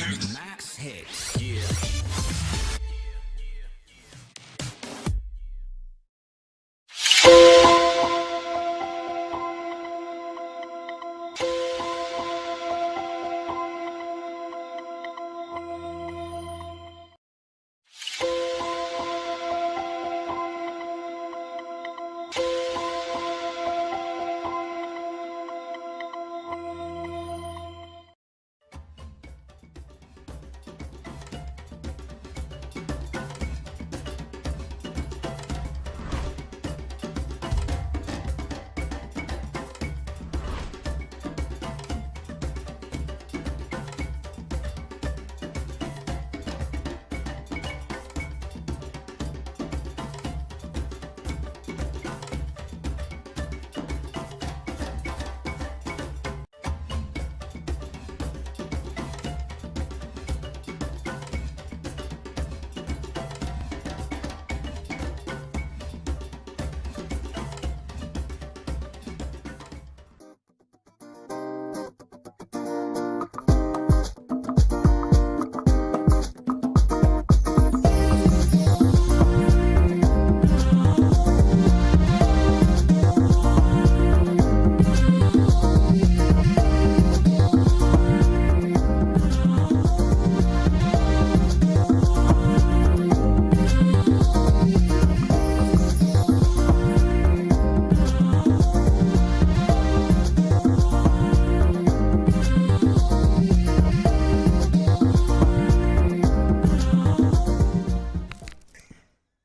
Max Hits. Yeah.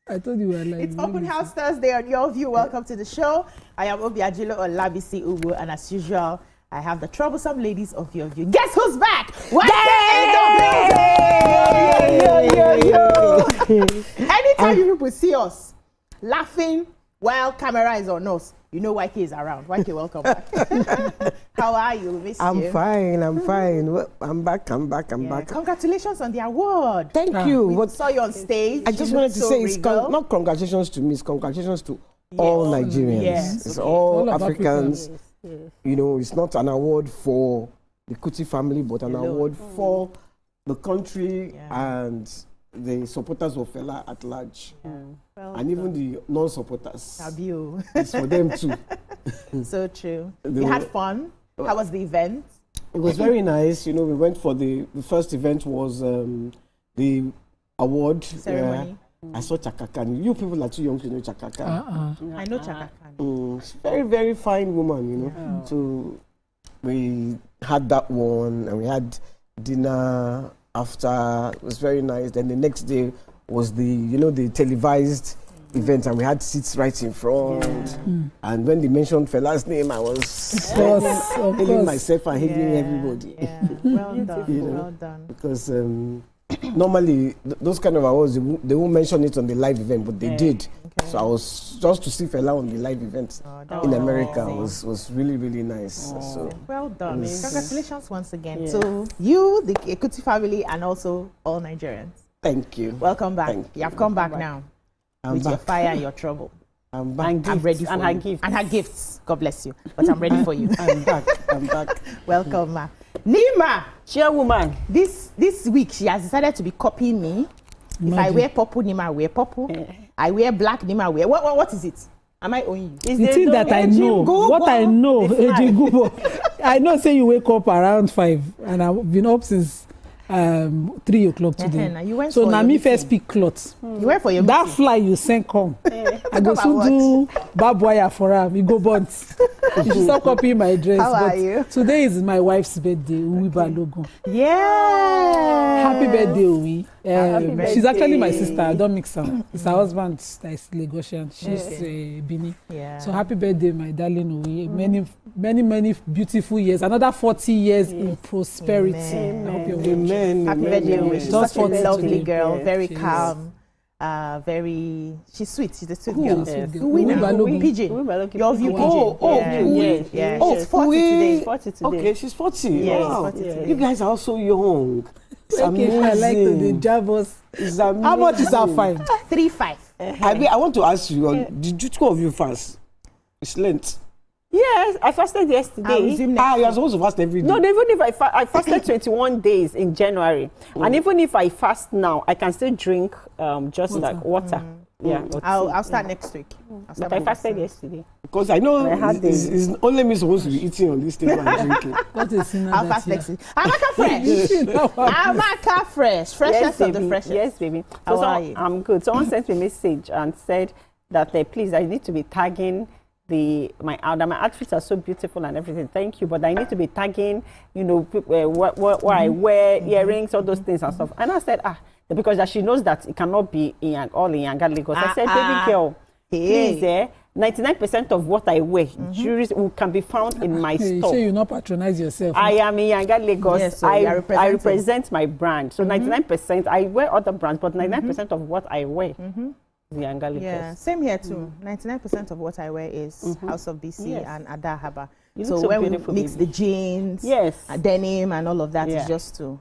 I told you were like. It's Open House Thursday on Your View. Welcome to the show. I am Obiajilo Olabisi Ubu, and as usual, I have the troublesome ladies of Your View. Guess who's back? Anytime you people see us laughing while camera is on us, you know YK is around. YK, welcome back. How are you? Miss you. I'm fine. Well, I'm back. Congratulations on the award. Thank you. We saw you on stage. I just wanted to say it's not congratulations to me, it's congratulations to all Nigerians. Yes. It's all Africans. Yes. You know, it's not an award for the Kuti family, but an award for the country and the supporters of Fela at large. Well, and even the non-supporters. It's for them too. So true. You had fun. How was the event? It was very nice. You know, we went for the first event was the award ceremony. I saw Chakakan. You people are too young to know Chakakan. I know Chakakan. She's a very, very fine woman, you know. So we had that one and we had dinner after. It was very nice. Then the next day was the televised event, and we had seats right in front. And when they mentioned Fela's name, I was hating myself and hating everybody. Well done. Well done. Because normally those kind of awards they won't mention it on the live event, but they did. Okay. So I was just to see Fela on the live event in America was really, really nice. So well done. Congratulations once again to you, the Ekuti family, and also all Nigerians. Thank you. Welcome back. You have come back now with your fire and your trouble. I'm back. I'm ready for you. And her gifts. God bless you. But I'm ready for you. I'm back. Welcome, ma. Nima, chairwoman. This week she has decided to be copying me. If I wear purple, Nima wear purple. I wear black, Nima wear. What is it? Am I owing you? The thing that I know, what I know, I know. Say you wake up around 5, and I've been up since 3 o'clock today. So now me first pick clothes. You went for your that meeting. Fly you send come. I go to do barbed wire for her. We go bunt. You should stop copying my dress. How are you? Today is my wife's birthday. Logo. Yeah. Happy birthday, Uwi. She's actually my sister. I don't mix her. It's her husband that is Lagosian. She's Bini. Yeah. So happy birthday, my darling Uwi. Many beautiful years. Another 40 years in prosperity. Amen. I hope you're well. Happy birthday, Uwi. She's such a lovely girl. Very she calm. She's sweet. She's a sweet girl. Uwi Pigeon. Your View Pigeon. Yeah. She's 40 today. Okay, she's 40. Yeah, wow. she's 40 today. You guys are also young. It's amazing. I like the Javos. It's amazing. How much is that fine? 3-5. I want to ask you, the two of you first. It's length. Yes, I fasted yesterday. You're supposed to fast every day. No, even if I fasted 21 days in January, and even if I fast now, I can still drink just water. Like water. Yeah, I'll start next week. But I fasted yesterday. Because I know it's only me supposed to be eating on this table and drinking. I'll fast next week. Amaka fresh. Amaka fresh. Freshness of the freshest. Yes, baby. How are you? I'm good. Someone sent me a message and said that please, I need to be tagging my outfits are so beautiful and everything. Thank you, but I need to be tagging, what I wear, earrings, all those things and stuff. And I said, because she knows that it cannot be all in Yanga Lagos. I said, baby girl, please, 99% of what I wear, jewelry can be found in my store. So you not patronize yourself. I am in Yanga Lagos. Yes, so I represent my brand. So 99%, I wear other brands, but 99% of what I wear. Yeah, same here too. 99% of what I wear is House of BC and Ada Haba. So when we mix the jeans, denim and all of that, is just to,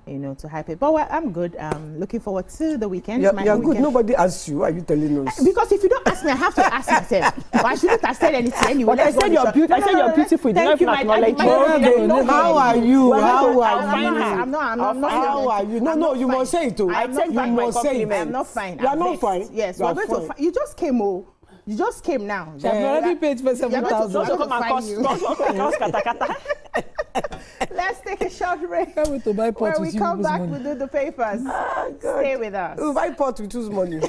to hype it. But I'm good. Looking forward to the weekend. You're good. Nobody asks you. Why are you telling us? Because if you don't ask me, I have to ask myself. But I shouldn't have said anything anyway. But I said you're beautiful. I said you're beautiful. Thank you. How are you? How are you? I'm not. How are you? No, you must say it. I take back my compliment. I'm not fine. You're not fine. Yes, we're going to. You just came home. You just came now. I've already paid for 7,000. Let's take a short break. To buy pot when we come back, we'll do the papers. Stay with us. We'll buy pot with whose money?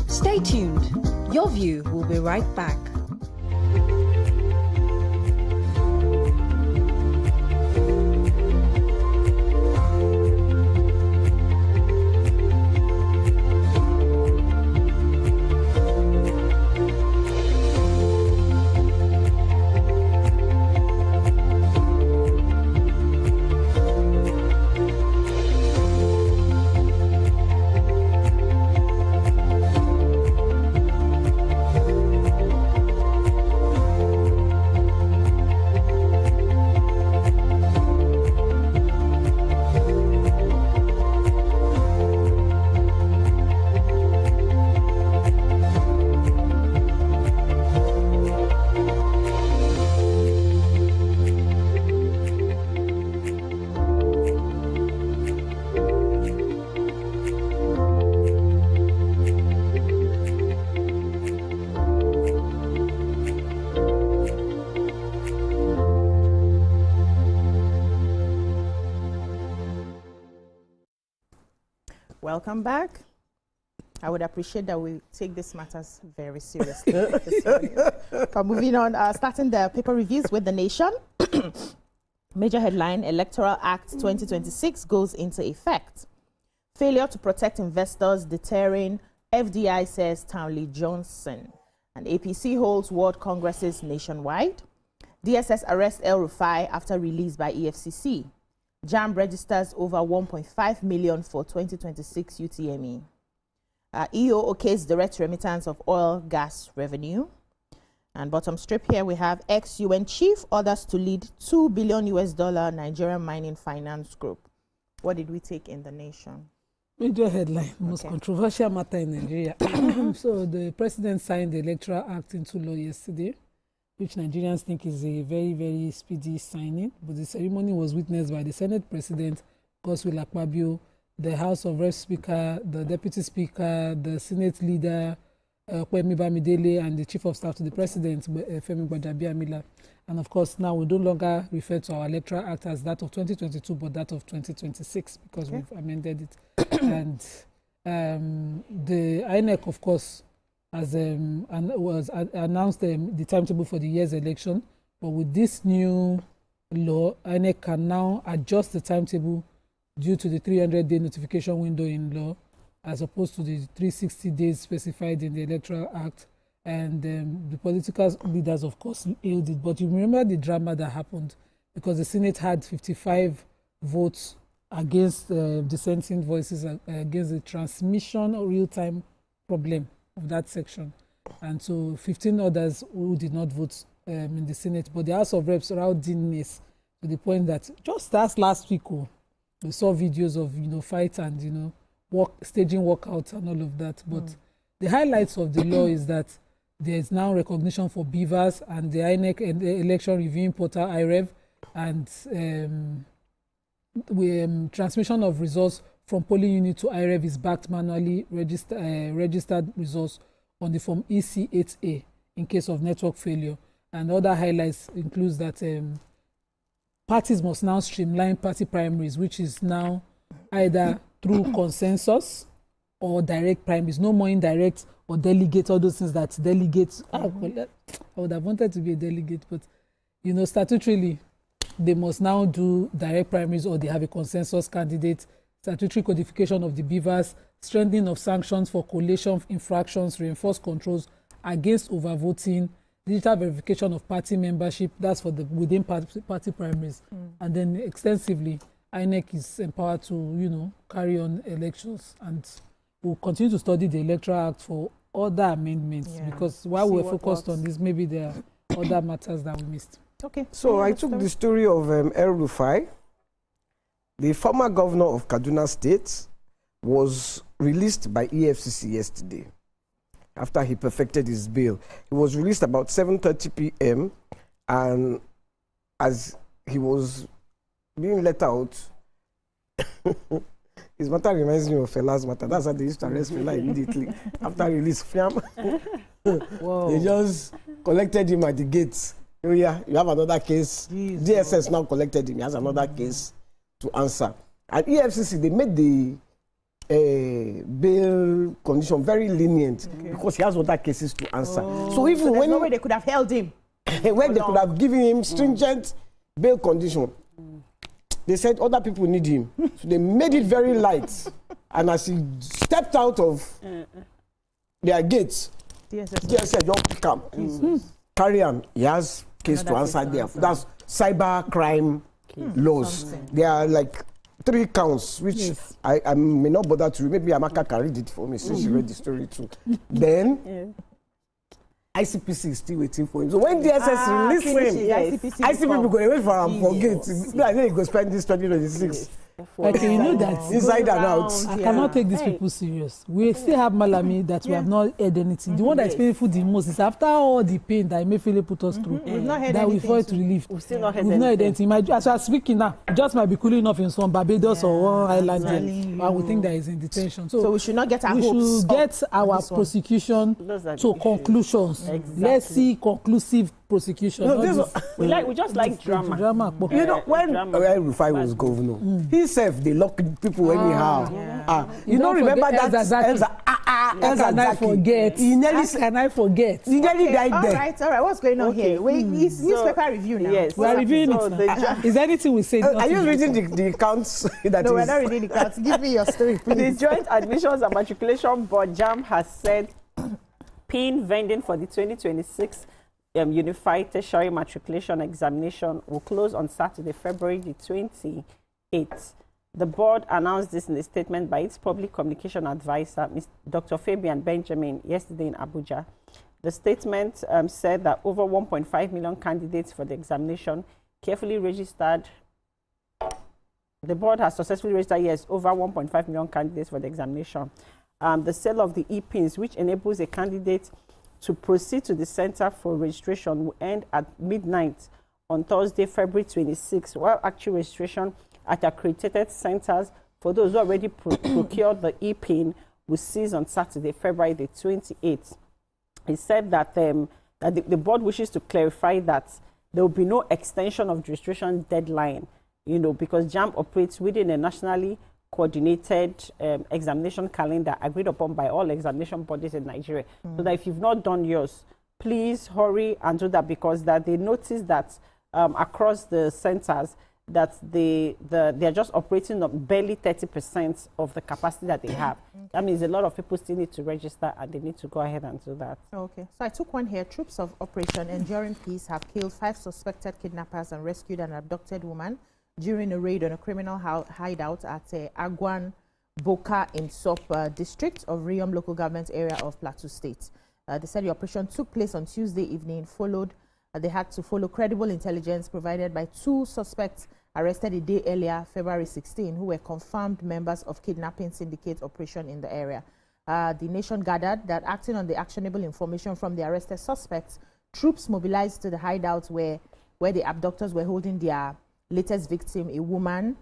Stay tuned. Your View will be right back. Welcome back. I would appreciate that we take these matters very seriously. But moving on, starting the paper reviews with The Nation. Major headline, Electoral Act 2026 goes into effect. Failure to protect investors deterring FDI, says Townley Johnson. And APC holds World Congresses nationwide. DSS arrests El Rufai after release by EFCC. JAMB registers over 1.5 million for 2026 UTME. EO okays direct remittance of oil gas revenue. And bottom strip here we have ex-UN chief orders to lead $2 billion Nigerian mining finance group. What did we take in The Nation? Major headline, most controversial matter in Nigeria. So the president signed the Electoral Act into law yesterday, which Nigerians think is a very, very speedy signing. But the ceremony was witnessed by the Senate President, Godswill Akpabio, the House of Reps Speaker, the Deputy Speaker, the Senate Leader, Kwemi Bamidele, and the Chief of Staff to the President, Femi Gbajabiamila. And of course, now we no longer refer to our Electoral Act as that of 2022, but that of 2026, because we've amended it. And the INEC, of course, was announced the timetable for the year's election. But with this new law, INEC can now adjust the timetable due to the 300-day notification window in law, as opposed to the 360 days specified in the Electoral Act. And the political leaders, of course, hailed it. But you remember the drama that happened, because the Senate had 55 votes against dissenting voices against the transmission or real-time problem of that section. And so 15 others who did not vote in the Senate. But the House of Reps routed this to the point that just last week, We saw videos of, fights and, staging workouts and all of that. But the highlights of the law is that there is now recognition for beavers, and the INEC and the election reviewing portal IREV, and transmission of results from polling unit to IREV is backed manually registered results on the form EC8A in case of network failure. And other highlights includes that parties must now streamline party primaries, which is now either through consensus or direct primaries. No more indirect or delegate, all those things that delegates. I would have wanted to be a delegate, but statutorily, they must now do direct primaries or they have a consensus candidate, statutory codification of the beavers, strengthening of sanctions for collation infractions, reinforced controls against overvoting, digital verification of party membership, that's for the within party primaries. And then extensively, INEC is empowered to, carry on elections, and we'll continue to study the Electoral Act for other amendments, because while we're focused on this, maybe there are other matters that we missed. Okay. So I took the story of El-Rufai. The former governor of Kaduna State was released by EFCC yesterday after he perfected his bail. He was released about 7:30 p.m. and as he was being let out, his matter reminds me of Fela's matter. That's how they used to arrest Fela immediately after release. They just collected him at the gates. Oh yeah, you have another case. Jesus. DSS now collected him. He has another case to answer. And EFCC, they made the bail condition very lenient because he has other cases to answer. So even when no way they could have held him, when they could have given him stringent bail condition, they said other people need him. So they made it very light. And as he stepped out of their gates, DSS just pick him. Carry on. He has case to answer there. That's cyber crime laws. There are like 3 counts, which I may not bother to read. Maybe Amaka can read it for me since she read the story too. Then ICPC is still waiting for him. So when DSS release him, ICPC will go wait for him for gate. I think he go spend this 2026. Okay, you know that inside and out. I cannot take these people serious. We still have Malami that we have not heard anything. The one that is painful the most is after all the pain that Emefiele put us through, we've not heard that we fought to relieve. We've still not heard anything. As we are speaking now, just might be cooling off in some Barbados or one island, and we think that is in detention. So we should not get our hopes. We should get our prosecution to conclusions. Let's see conclusive prosecution. No, we just like drama. You know, when El-Rufai was governor, himself they lock people anyhow. You don't remember that Elza? How can I forget? How can I forget? He nearly died there. All right. What's going on here? It's newspaper review now. Yes, we are reviewing it. Is there anything we say? Are you reading the accounts? No, we're not reading the accounts. Give me your story, please. The Joint Admissions and Matriculation Board (JAMB) has said PIN vending for the 2026 Unified Tertiary Matriculation Examination will close on Saturday, February the 28th. The board announced this in a statement by its public communication advisor, Dr. Fabian Benjamin, yesterday in Abuja. The statement said that over 1.5 million candidates for the examination carefully registered. The board has successfully registered, over 1.5 million candidates for the examination. The sale of the e-pins, which enables a candidate to proceed to the center for registration, will end at midnight on Thursday, February 26, while actual registration at accredited centers for those who already procured the e-pin will cease on Saturday, February the 28th. He said that, that the board wishes to clarify that there will be no extension of the registration deadline, because JAMB operates within a nationally coordinated examination calendar agreed upon by all examination bodies in Nigeria. So that if you've not done yours, please hurry and do that, because that they noticed that across the centers that they're just operating on barely 30% of the capacity that they have. That means a lot of people still need to register and they need to go ahead and do that. Okay, so I took one here. Troops of Operation Enduring Peace have killed 5 suspected kidnappers and rescued an abducted woman during a raid on a criminal hideout at Agwan Boka in Sop district of Riyom local government area of Plateau State. They said the operation took place on Tuesday evening, they had to follow credible intelligence provided by 2 suspects arrested a day earlier, February 16, who were confirmed members of kidnapping syndicate operation in the area. The Nation gathered that acting on the actionable information from the arrested suspects, troops mobilized to the hideouts where the abductors were holding their latest victim, a woman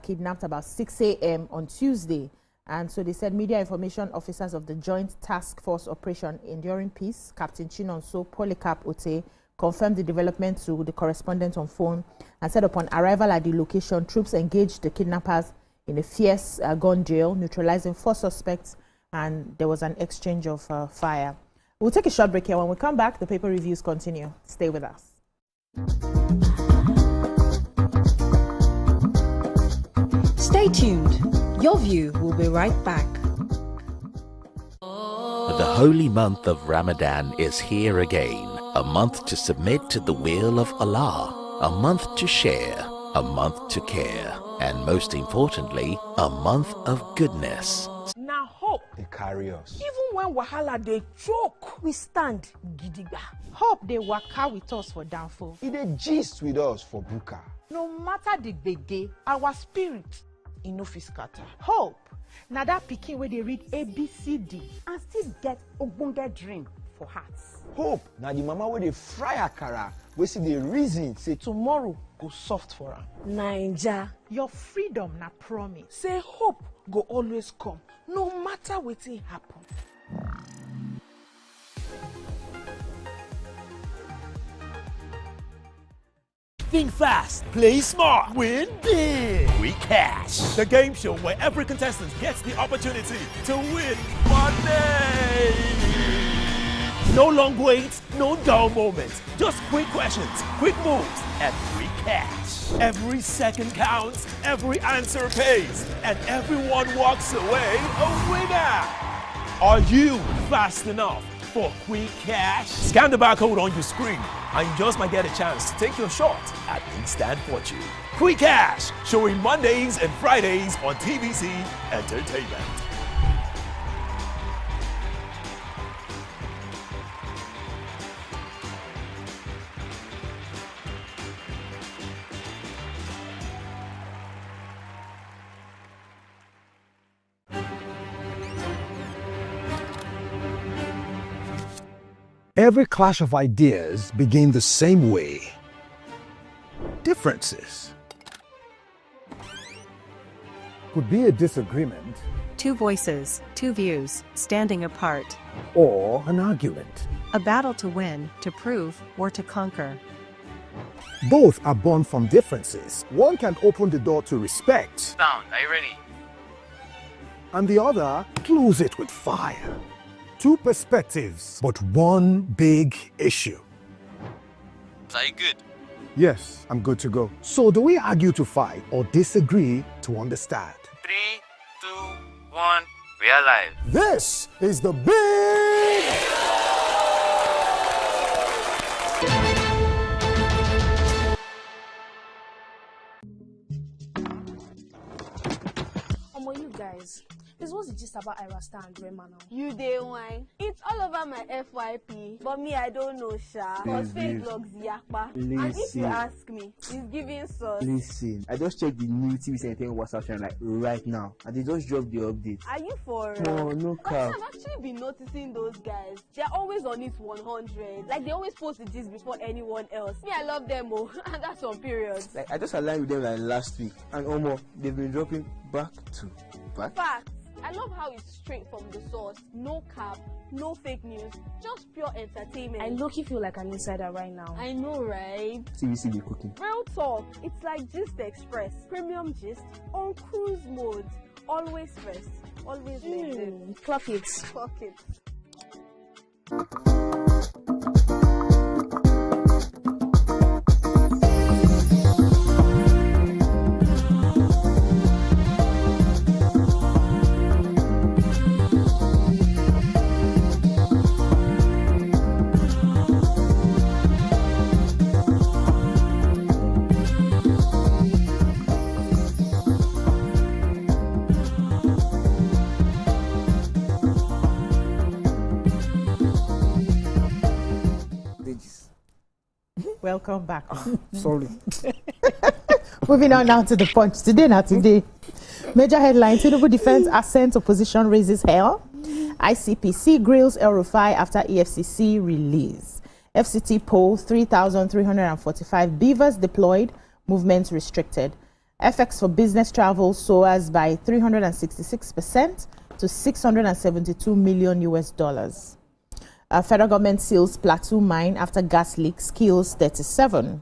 kidnapped about 6 a.m. on Tuesday. And so they said media information officers of the Joint Task Force Operation Enduring Peace, Captain Chinonso Polycarp Ote, confirmed the development to the correspondent on phone and said upon arrival at the location, troops engaged the kidnappers in a fierce gun drill, neutralizing 4 suspects, and there was an exchange of fire. We'll take a short break here. When we come back, the paper reviews continue. Stay with us. Stay tuned. Your view will be right back. The holy month of Ramadan is here again. A month to submit to the will of Allah. A month to share. A month to care. And most importantly, a month of goodness. Now hope they carry us. Even when wahala they choke, we stand gidigba. Hope they waka with us for downfall. They gist with us for buka. No matter the gbege, our spirit no fit scatter. Hope now that pikin where they read ABCD and still get ogbonge dream for hearts. Hope now the mama where they fry akara, we see the reason say tomorrow go soft for her. Naija, your freedom na promise. Say hope go always come, no matter wetin happen. Think fast, play smart, win big. Cash, the game show where every contestant gets the opportunity to win money. No long waits, no dull moments. Just quick questions, quick moves, and free cash. Every second counts, every answer pays, and everyone walks away a winner. Are you fast enough for quick cash? Scan the barcode on your screen, and you just might get a chance to take your shot at instant fortune. Quick Cash, showing Mondays and Fridays on TVC Entertainment. Every clash of ideas begin the same way. Differences could be a disagreement, 2 voices, 2 views, standing apart, or an argument. A battle to win, to prove, or to conquer. Both are born from differences. One can open the door to respect. Sound, are you ready? And the other close it with fire. 2 perspectives, but one big issue. Are you good? Yes, I'm good to go. So do we argue to fight or disagree to understand? 3, 2, 1, we are live. This is the big... You guys, this was just about Irasta and Rema now. You day wine. It's all over my FYP. But me, I don't know, Sha. Because fake blogs yakpa. And if you ask me, it's giving sauce. Listen, I just checked the new TV Entertainment WhatsApp channel like right now. And they just dropped the update. Are you for No, no cap. I've actually been noticing those guys. They're always on it 100. Like they always post the gist before anyone else. Me, I love them, oh. And that's on period. Like I just aligned with them like last week. And almost they've been dropping back to back. Facts. I love how it's straight from the source. No cap, no fake news, just pure entertainment. I low-key feel like an insider right now. I know, right? TVC be cooking. Real talk. It's like Gist Express. Premium gist on cruise mode. Always first. Always legit. Clock it. Clock it. Welcome back. Sorry. Moving on now to the Punch. Today. Major headline, Tinubu defense assent opposition raises hell. ICPC grills El Rufai after EFCC release. FCT poll 3,345 beavers deployed, movements restricted. FX for business travel soars by 366% to $672 million US. Federal government seals Plateau mine after gas leaks, kills 37.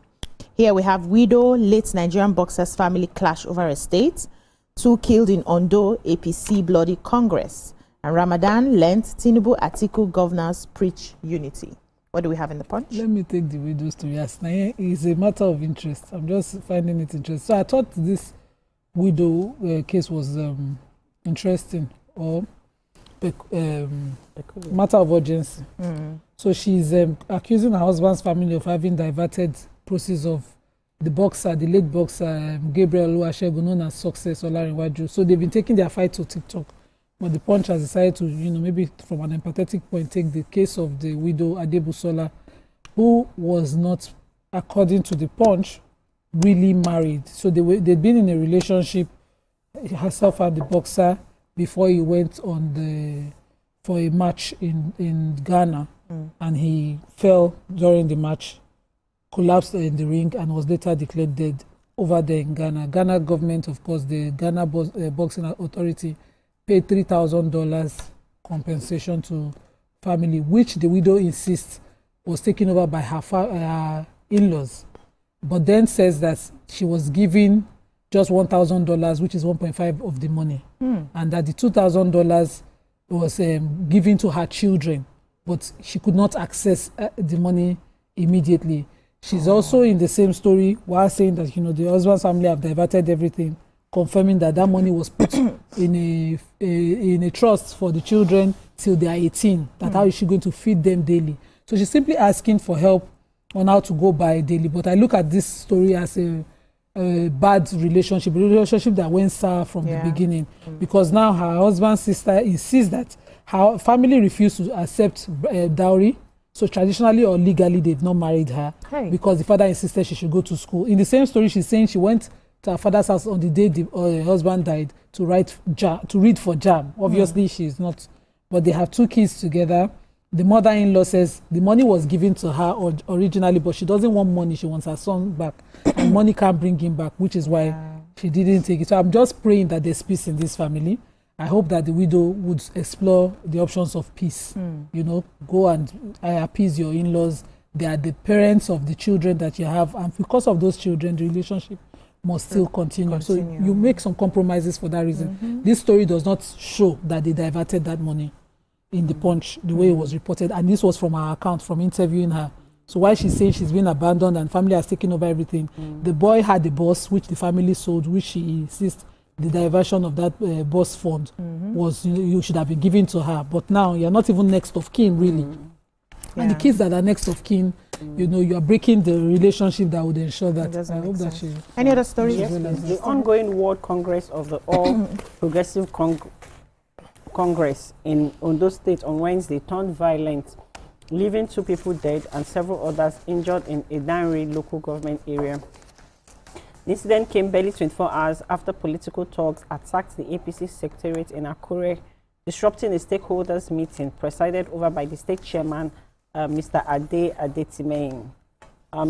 Here we have widow, late Nigerian boxer's family clash over estate. 2 killed in Ondo, APC bloody Congress. And Ramadan, Lent, Tinubu, Atiku governors preach unity. What do we have in the Punch? Let me take the widow story. Yes, it's a matter of interest. I'm just finding it interesting. So I thought this widow case was interesting or matter of urgency. So she's accusing her husband's family of having diverted proceeds of the boxer, the late boxer Gabriel Oluwasegun, known as Success Olarinwaju. So they've been taking their fight to TikTok. But the Punch has decided to, maybe from an empathetic point, take the case of the widow Adebusola, who was not, according to the Punch, really married. So they'd been in a relationship, herself and the boxer, before he went on for a match in Ghana, and he fell during the match, collapsed in the ring, and was later declared dead over there in Ghana. Ghana government, of course, the Ghana Boxing Authority, paid $3,000 compensation to family, which the widow insists was taken over by her in-laws, but then says that she was given just $1,000, which is 1.5 of the money, and that the $2,000 was given to her children, but she could not access the money immediately. She's also in the same story while saying that the husband's family have diverted everything, confirming that money was put in a trust for the children till they are 18. That how is she going to feed them daily? So she's simply asking for help on how to go by daily. But I look at this story as a bad relationship that went sour from the beginning, because now her husband's sister insists that her family refused to accept dowry. So traditionally or legally, they've not married her because the father insisted she should go to school. In the same story, she's saying she went to her father's house on the day her husband died to read for JAM. Obviously, she's not, but they have 2 kids together. The mother-in-law says the money was given to her originally, but she doesn't want money. She wants her son back, and money can't bring him back, which is why she didn't take it. So I'm just praying that there's peace in this family. I hope that the widow would explore the options of peace. Go and appease your in-laws. They are the parents of the children that you have, and because of those children, the relationship must still continue. So you make some compromises for that reason. This story does not show that they diverted that money in the Punch the way it was reported, and this was from her account, from interviewing her. So while she's saying she's been abandoned and family has taken over everything, the boy had the boss, which the family sold, which she insists the diversion of that boss fund was you should have been given to her. But now you're not even next of kin, really. And the kids that are next of kin, you are breaking the relationship that would ensure that. I hope that she. Any other stories? Yes, the ongoing World Congress of the All Progressive Congress in Ondo State on Wednesday turned violent, leaving 2 people dead and several others injured in a Danre local government area. The incident came barely 24 hours after political talks attacked the APC secretariat in Akure, disrupting a stakeholders meeting presided over by the state chairman, Mr. Adetimehin.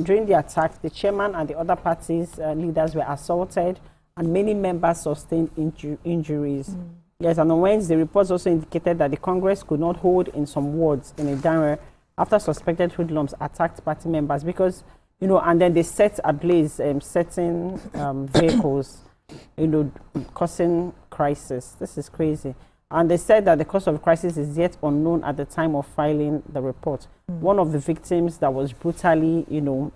During the attack, the chairman and the other parties' leaders were assaulted, and many members sustained injuries. Yes, and on Wednesday, reports also indicated that the Congress could not hold in some wards in Idanre after suspected hoodlums attacked party members because, and then they set ablaze certain vehicles, causing crisis. This is crazy. And they said that the cause of the crisis is yet unknown at the time of filing the report. One of the victims that was brutally,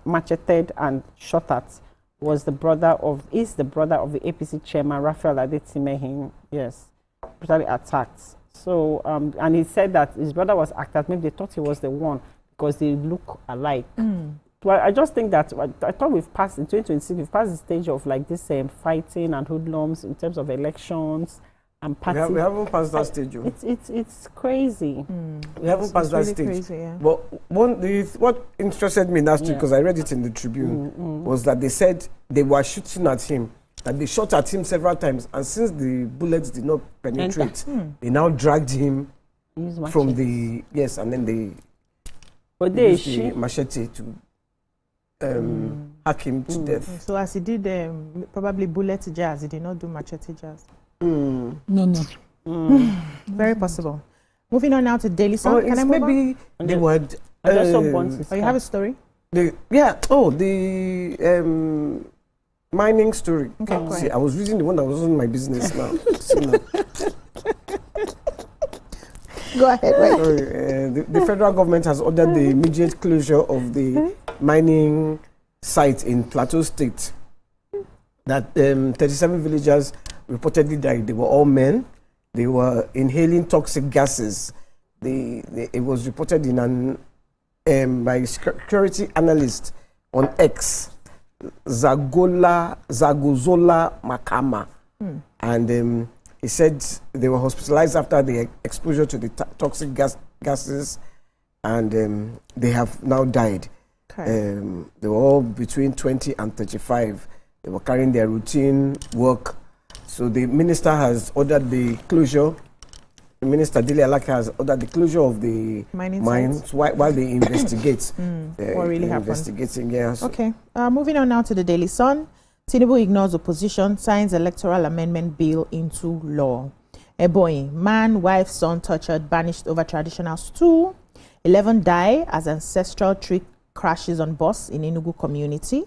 macheted and shot at was the brother of the APC chairman, Raphael Adetimehin. Yes, brutally attacked. So, and he said that his brother was attacked. Maybe they thought he was the one because they look alike. Well, I just think that I thought we've passed in 2026. We've passed the stage of like this fighting and hoodlums in terms of elections and party. We haven't passed that stage. It's crazy. We haven't passed that stage. Crazy, yeah. But what interested me in that story, because I read it in the Tribune, was that they said they were shooting at him, that they shot at him several times, and since the bullets did not penetrate, they now dragged him from the and then they used the machete to hack him to death. So as he did probably bullet jazz, he did not do machete jazz. No. Very possible. Moving on now to Daily Sun. Can I move maybe on? the word. You have a story? The mining story. Okay, See, I was reading the one that was on my business now. Go ahead. Right. Sorry, the federal government has ordered the immediate closure of the mining site in Plateau State. That 37 villagers reportedly died. They were all men. They were inhaling toxic gases. It was reported in by security analyst on X, Zagozola Makama, and he said they were hospitalized after the exposure to the toxic gases, and they have now died. Okay. They were all between 20 and 35. They were carrying their routine work. So the minister has ordered the closure. The minister, Dele Alaka, has ordered the closure of the mines while they investigate. What really happened? Investigating, yes. Okay. Moving on now to the Daily Sun. Tinubu ignores opposition, signs electoral amendment bill into law. Ebonyi, man, wife, son tortured, banished over traditional stool. 11 die as ancestral tree crashes on bus in Enugu community.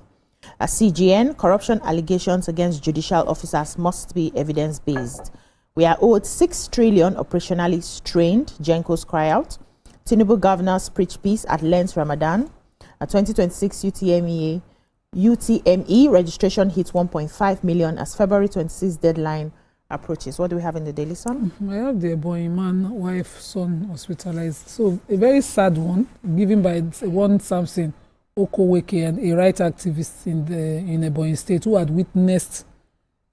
A CGN, corruption allegations against judicial officers must be evidence-based. We are owed 6 trillion operationally strained, Gencos cry out. Tinubu governors preach peace at Lent's Ramadan. A 2026 UTME registration hits 1.5 million as February 26 deadline approaches. What do we have in the Daily Sun? I have the boy, man, wife, son hospitalized. So a very sad one given by one Samson Okoweke, and a right activist in Ebonyi State, who had witnessed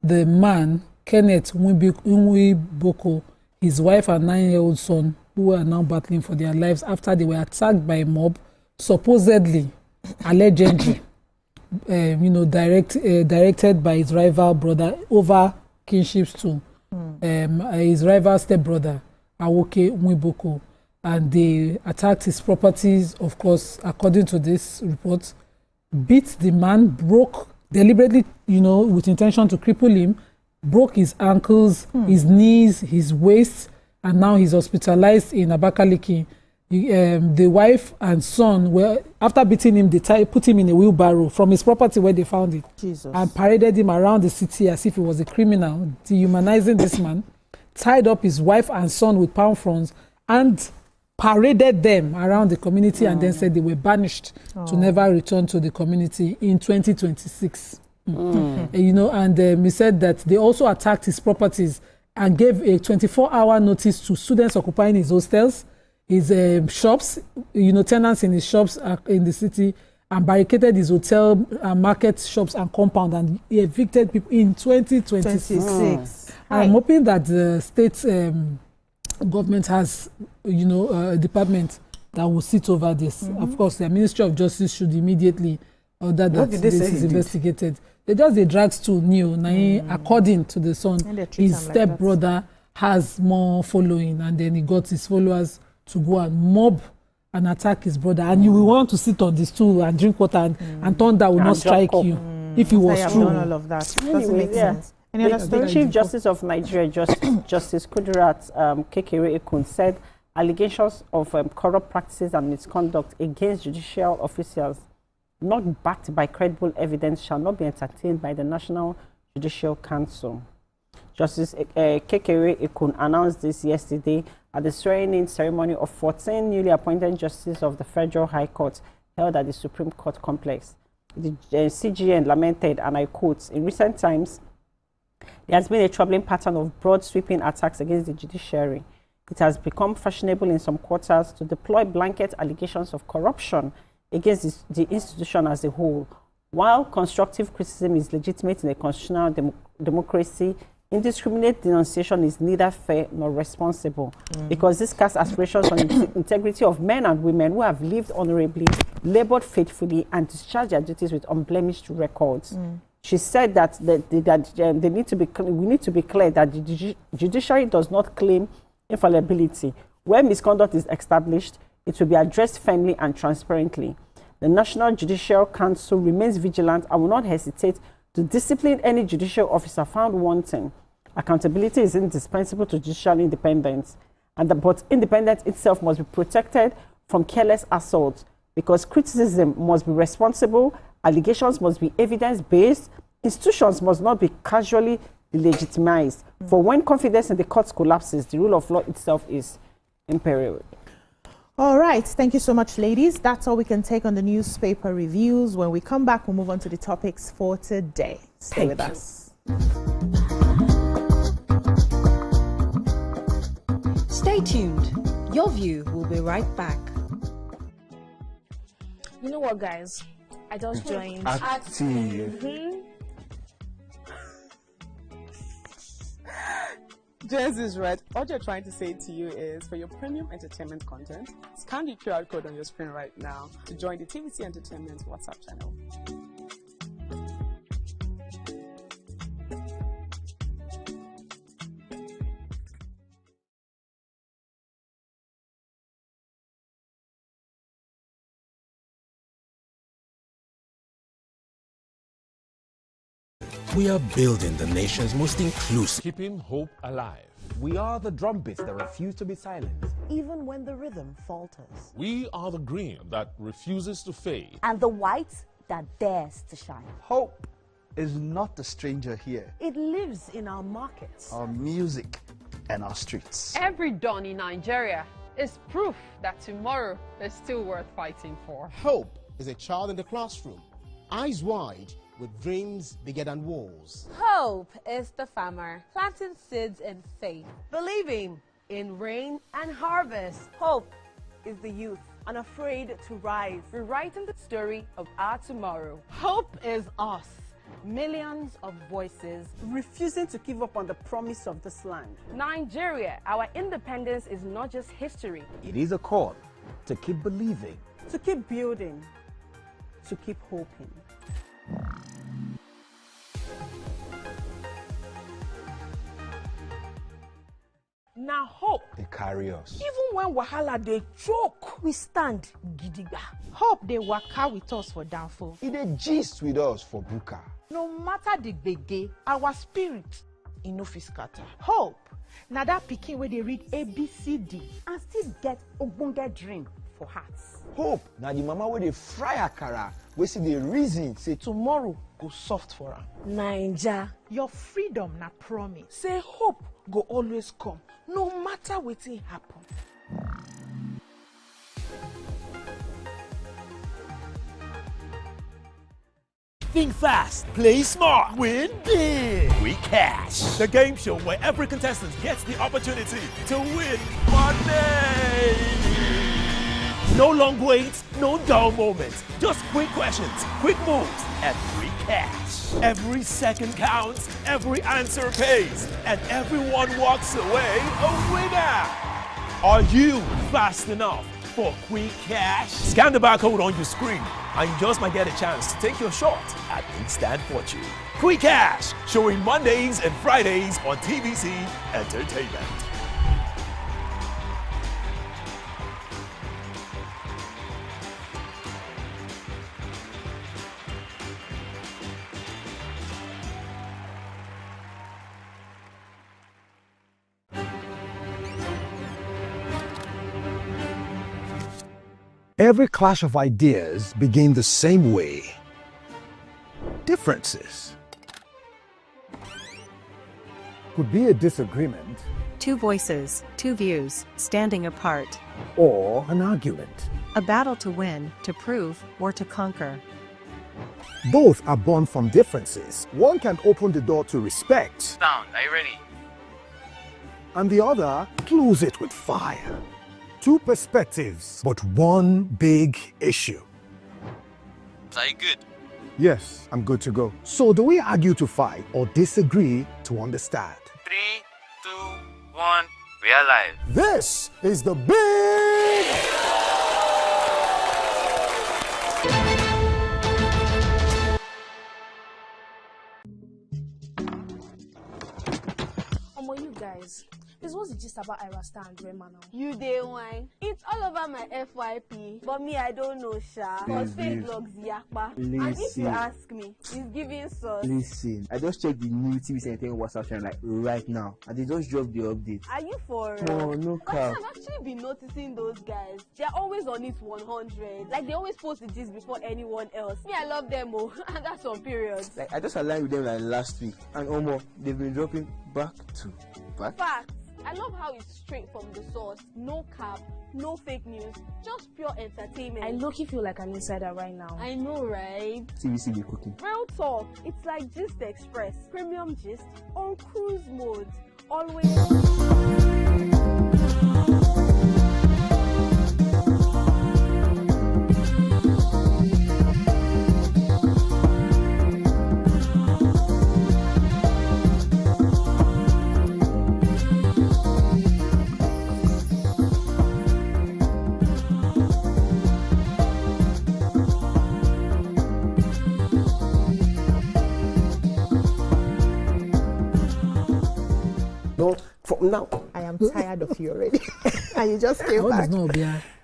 the man, Kenneth Nwiboko, his wife and 9-year-old son, who are now battling for their lives after they were attacked by a mob, supposedly, allegedly, directed by his rival brother over kinships to his rival stepbrother, Awoke Nwiboko. And they attacked his properties, of course, according to this report, beat the man, broke deliberately, with intention to cripple him, broke his ankles, his knees, his waist, and now he's hospitalized in Abakaliki. The wife and son, after beating him, they put him in a wheelbarrow from his property where they found it. Jesus. And paraded him around the city as if he was a criminal, dehumanizing this man, tied up his wife and son with palm fronds, and paraded them around the community, and then said they were banished to never return to the community in 2026. And he said that they also attacked his properties and gave a 24-hour notice to students occupying his hostels, his shops, tenants in his shops in the city, and barricaded his hotel, market shops and compound, and he evicted people in 2026. I'm hoping that the state government has, a department that will sit over this. Of course, the Ministry of Justice should immediately order that this is investigated. They drags to according to the son, his stepbrother has more following, and then he got his followers to go and mob and attack his brother. And you will want to sit on the stool and drink water, and thunder will not strike you if it was true. Done all of that. Doesn't make sense. The Chief Justice of Nigeria, Justice Kudirat Kekere Ekun, said allegations of corrupt practices and misconduct against judicial officials not backed by credible evidence shall not be entertained by the National Judicial Council. Justice Kekere Ekun announced this yesterday at the swearing-in ceremony of 14 newly appointed justices of the Federal High Court held at the Supreme Court complex. The CGN lamented, and I quote, "In recent times, there has been a troubling pattern of broad sweeping attacks against the judiciary. It has become fashionable in some quarters to deploy blanket allegations of corruption against the institution as a whole. While constructive criticism is legitimate in a constitutional democracy, Indiscriminate denunciation is neither fair nor responsible because this casts aspirations on the integrity of men and women who have lived honorably, labored faithfully, and discharged their duties with unblemished records. She said that we need to be clear that the judiciary does not claim infallibility. Where misconduct is established, it will be addressed firmly and transparently. The National Judicial Council remains vigilant and will not hesitate to discipline any judicial officer found wanting. Accountability is indispensable to judicial independence, but independence itself must be protected from careless assault because criticism must be responsible, allegations must be evidence-based, institutions must not be casually delegitimized. For when confidence in the courts collapses, the rule of law itself is imperiled. All right, thank you so much, ladies. That's all we can take on the newspaper reviews. When we come back, we'll move on to the topics for today. Stay with us. Stay tuned. Your view will be right back. You know what, guys? I just joined. Active. Jess is right. What you're trying to say to you is, for your premium entertainment content, scan the QR code on your screen right now to join the TVC Entertainment WhatsApp channel. We are building the nation's most inclusive. Keeping hope alive. We are the drumbeats that refuse to be silenced. Even when the rhythm falters. We are the green that refuses to fade. And the white that dares to shine. Hope is not a stranger here. It lives in our markets, our music, and our streets. Every dawn in Nigeria is proof that tomorrow is still worth fighting for. Hope is a child in the classroom, eyes wide, with dreams bigger than walls. Hope is the farmer planting seeds in faith, believing in rain and harvest. Hope is the youth unafraid to rise, rewriting the story of our tomorrow. Hope is us, millions of voices refusing to give up on the promise of this land. Nigeria, our independence is not just history. It is a call to keep believing, to keep building, to keep hoping. Now hope they carry us. Even when wahala they choke, we stand gidigba. Hope they waka with us for downfall. It they gist with us for buka. No matter the gbege, our spirit no fit scatter. Hope now that pikin where they read ABCD and still get ogbonge dream for hearts. Hope now the mama where they fry akara, we see the reason say tomorrow go soft for her. Naija, your freedom na promise. Say hope go always come, no matter wetin happen. Think fast, play smart, win big. We cash. The game show where every contestant gets the opportunity to win money. No long waits, no dull moments. Just quick questions, quick moves, and free cash. Every second counts, every answer pays, and everyone walks away a winner. Are you fast enough for quick cash? Scan the barcode on your screen, and you just might get a chance to take your shot at instant fortune. Quick Cash, showing Mondays and Fridays on TVC Entertainment. Every clash of ideas begin the same way. Differences could be a disagreement, Two voices, two views, standing apart. or an argument. A battle to win, to prove, or to conquer. Both are born from differences. One can open the door to respect, Sound, are you ready? and the other close it with fire. Two perspectives, but one big issue. Are you good? Yes, I'm good to go. So do we argue to fight or disagree to understand? 3, 2, 1, we are live. This is the big... You guys, this was just about RETRIEVAL now. You day wine. It's all over my FYP, but me I don't know, Sha. Cause fake blogs yakpa. And if you ask me, it's giving sauce. Listen, I just checked the new TVC Entertainment WhatsApp channel like right now, and they just dropped the update. Are you for No, no cap. I've actually been noticing those guys. They're always on it 100. Like they always post the gist before anyone else. Me, I love them, oh, and that's on period. Like I just aligned with them like last week, and almost they've been dropping back to back. Facts. I love how it's straight from the source. No cap, no fake news, just pure entertainment. I low-key feel like an insider right now. I know, right? TVC be cooking. Real talk. It's like Gist Express. Premium gist on cruise mode. Always. Now I am tired of you already. And you just came back. No,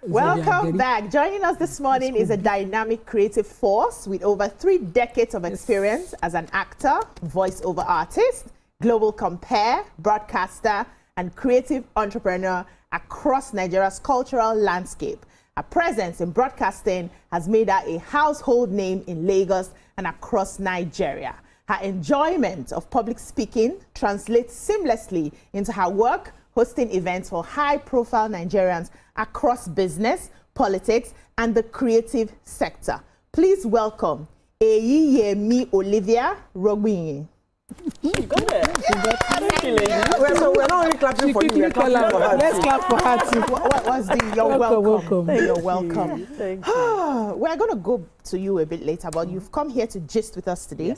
Welcome back. Joining us this morning is a dynamic creative force with over 3 decades of experience as an actor, voiceover artist, global compere, broadcaster, and creative entrepreneur across Nigeria's cultural landscape. Her presence in broadcasting has made her a household name in Lagos and across Nigeria. Her enjoyment of public speaking translates seamlessly into her work hosting events for high-profile Nigerians across business, politics, and the creative sector. Please welcome Eyiyemi Olivia Rogbinyi. Got there. We're not only clapping for you, we're clapping for her. Let's clap for her too. What was the you're welcome. You're welcome. Thank you. We're going to go to you a bit later, but you've come here to gist with us today.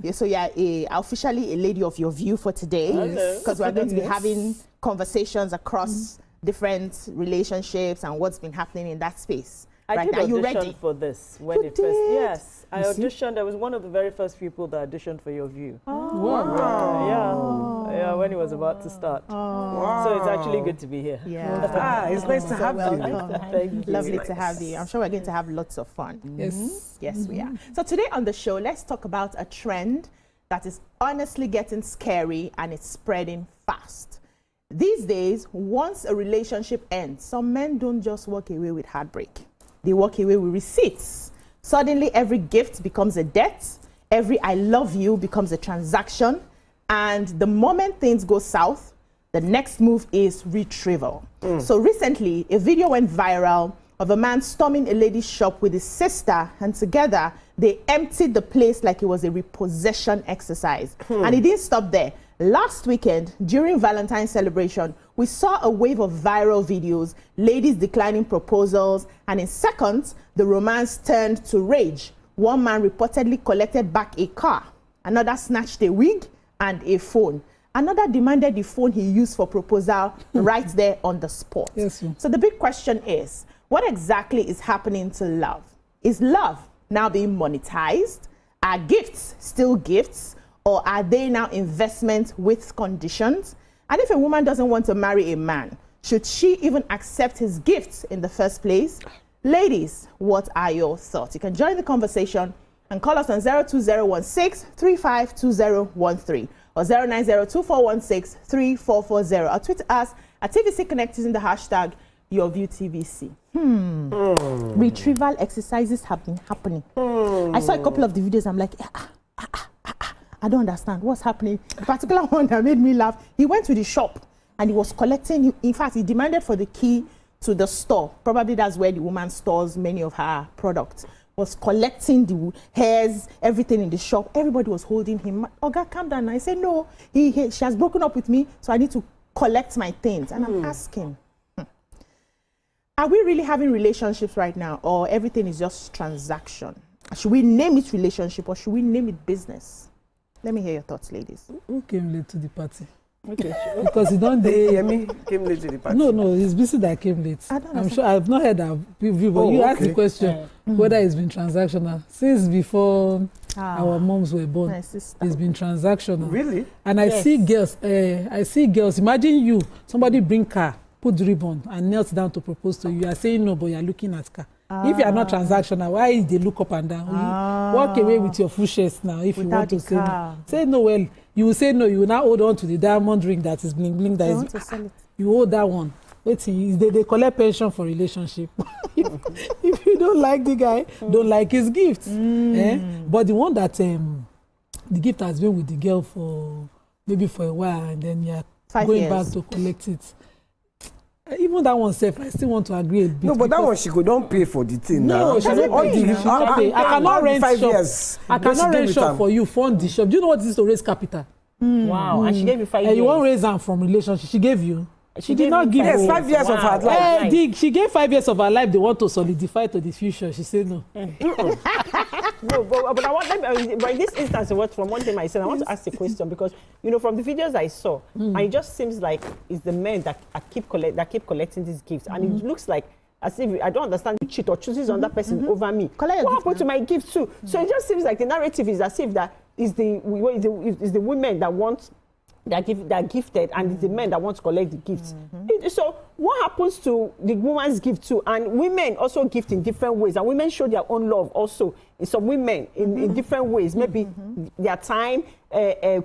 Yes, so you're officially a lady of your view for today, because we're going to be having conversations across different relationships and what's been happening in that space. I did now, you audition ready? for this when it first. Yes, I auditioned. I was one of the very first people that auditioned for Your View. Oh. Wow. Yeah, when it was about to start. Wow. So it's actually good to be here. Yeah. It's nice to have you. Thank you. Lovely to have you. I'm sure we're going to have lots of fun. Yes, we are. So today on the show, let's talk about a trend that is honestly getting scary and it's spreading fast. These days, once a relationship ends, some men don't just walk away with heartbreak. They walk away with receipts. Suddenly, every gift becomes a debt. Every I love you becomes a transaction. And the moment things go south, the next move is retrieval. So recently, a video went viral of a man storming a lady's shop with his sister, and together they emptied the place like it was a repossession exercise. And it didn't stop there. Last weekend, during Valentine's celebration, we saw a wave of viral videos, ladies declining proposals, and in seconds, the romance turned to rage. One man reportedly collected back a car. Another snatched a wig and a phone. Another demanded the phone he used for proposal right there on the spot. So the big question is, what exactly is happening to love? Is love now being monetized? Are gifts still gifts? Or are they now investments with conditions? And if a woman doesn't want to marry a man, should she even accept his gifts in the first place? Ladies, what are your thoughts? You can join the conversation and call us on 02016-352013 or 0902416-3440 or tweet us at TVC Connect using the hashtag YourViewTVC. Retrieval exercises have been happening. I saw a couple of the videos. I'm like, I don't understand what's happening. The particular one that made me laugh, he went to the shop and he was collecting. In fact, he demanded for the key to the store. Probably that's where the woman stores many of her products. Was collecting the hairs, everything in the shop. Everybody was holding him. Oh God, calm down. I said, no, she has broken up with me, so I need to collect my things. And I'm asking, are we really having relationships right now, or everything is just transaction? Should we name it relationship or should we name it business? Let me hear your thoughts, ladies. Who came late to the party? Okay, sure. Because he don't. Yemi came late to the party. No, he's busy that came late. I'm sure I've not heard that view, but you asked the question whether it's been transactional since before our moms were born. It's been transactional. Really? And I see girls. Imagine you, somebody bring car, put the ribbon, and knelt down to propose to you. You are saying no, but you are looking at car. If you are not transactional, why they look up and down? You walk away with your full chest now. If you want to say no, say no. Well, you will say no. You will now hold on to the diamond ring that is bling bling. That is, you hold that one. Wait, they collect pension for relationship. if you don't like the guy, don't like his gifts. But the one that the gift has been with the girl for maybe for a while, and then you're going back to collect it. Even that one self, I still want to agree a bit. No, but that one she could don't pay for the thing now. No, she not pay. I cannot rent shop. I cannot rent shop for you, fund the shop. Do you know what this is to raise capital? Wow, and she gave you 5 years. And you won't raise them from relationship. She gave you. She did not give you 5 years of her life. She gave 5 years of her life. They want to solidify to the future. She said no. But I want them. But in this instance, from one thing I said, I want to ask a question because from the videos I saw, and it just seems like it's the men that keep collecting these gifts, and it looks like as if I don't understand. You cheat or chooses another person over me. What happened to my gift too? So it just seems like the narrative is as if that is the women that want. They're gifted, and it's the men that want to collect the gifts. So what happens to the woman's gift too? And women also gift in different ways, and women show their own love also in some women in different ways. Maybe their time,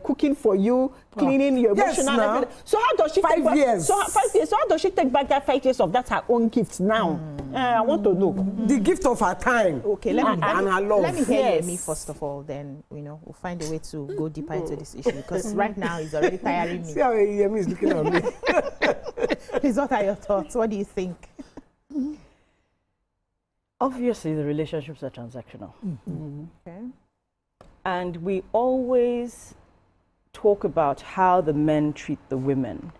cooking for you, cleaning your emotional. So how does she 5 years? So 5 years. So how does she take back that 5 years of that her own gift now? I want to know the gift of her time. Okay, and her love. Let me hear me first of all. Then we'll find a way to go deeper into this issue because right now it's already tiring me. See how Yemi is looking at me. Please, what are your thoughts? What do you think? Obviously, the relationships are transactional. Okay. And we always talk about how the men treat the women.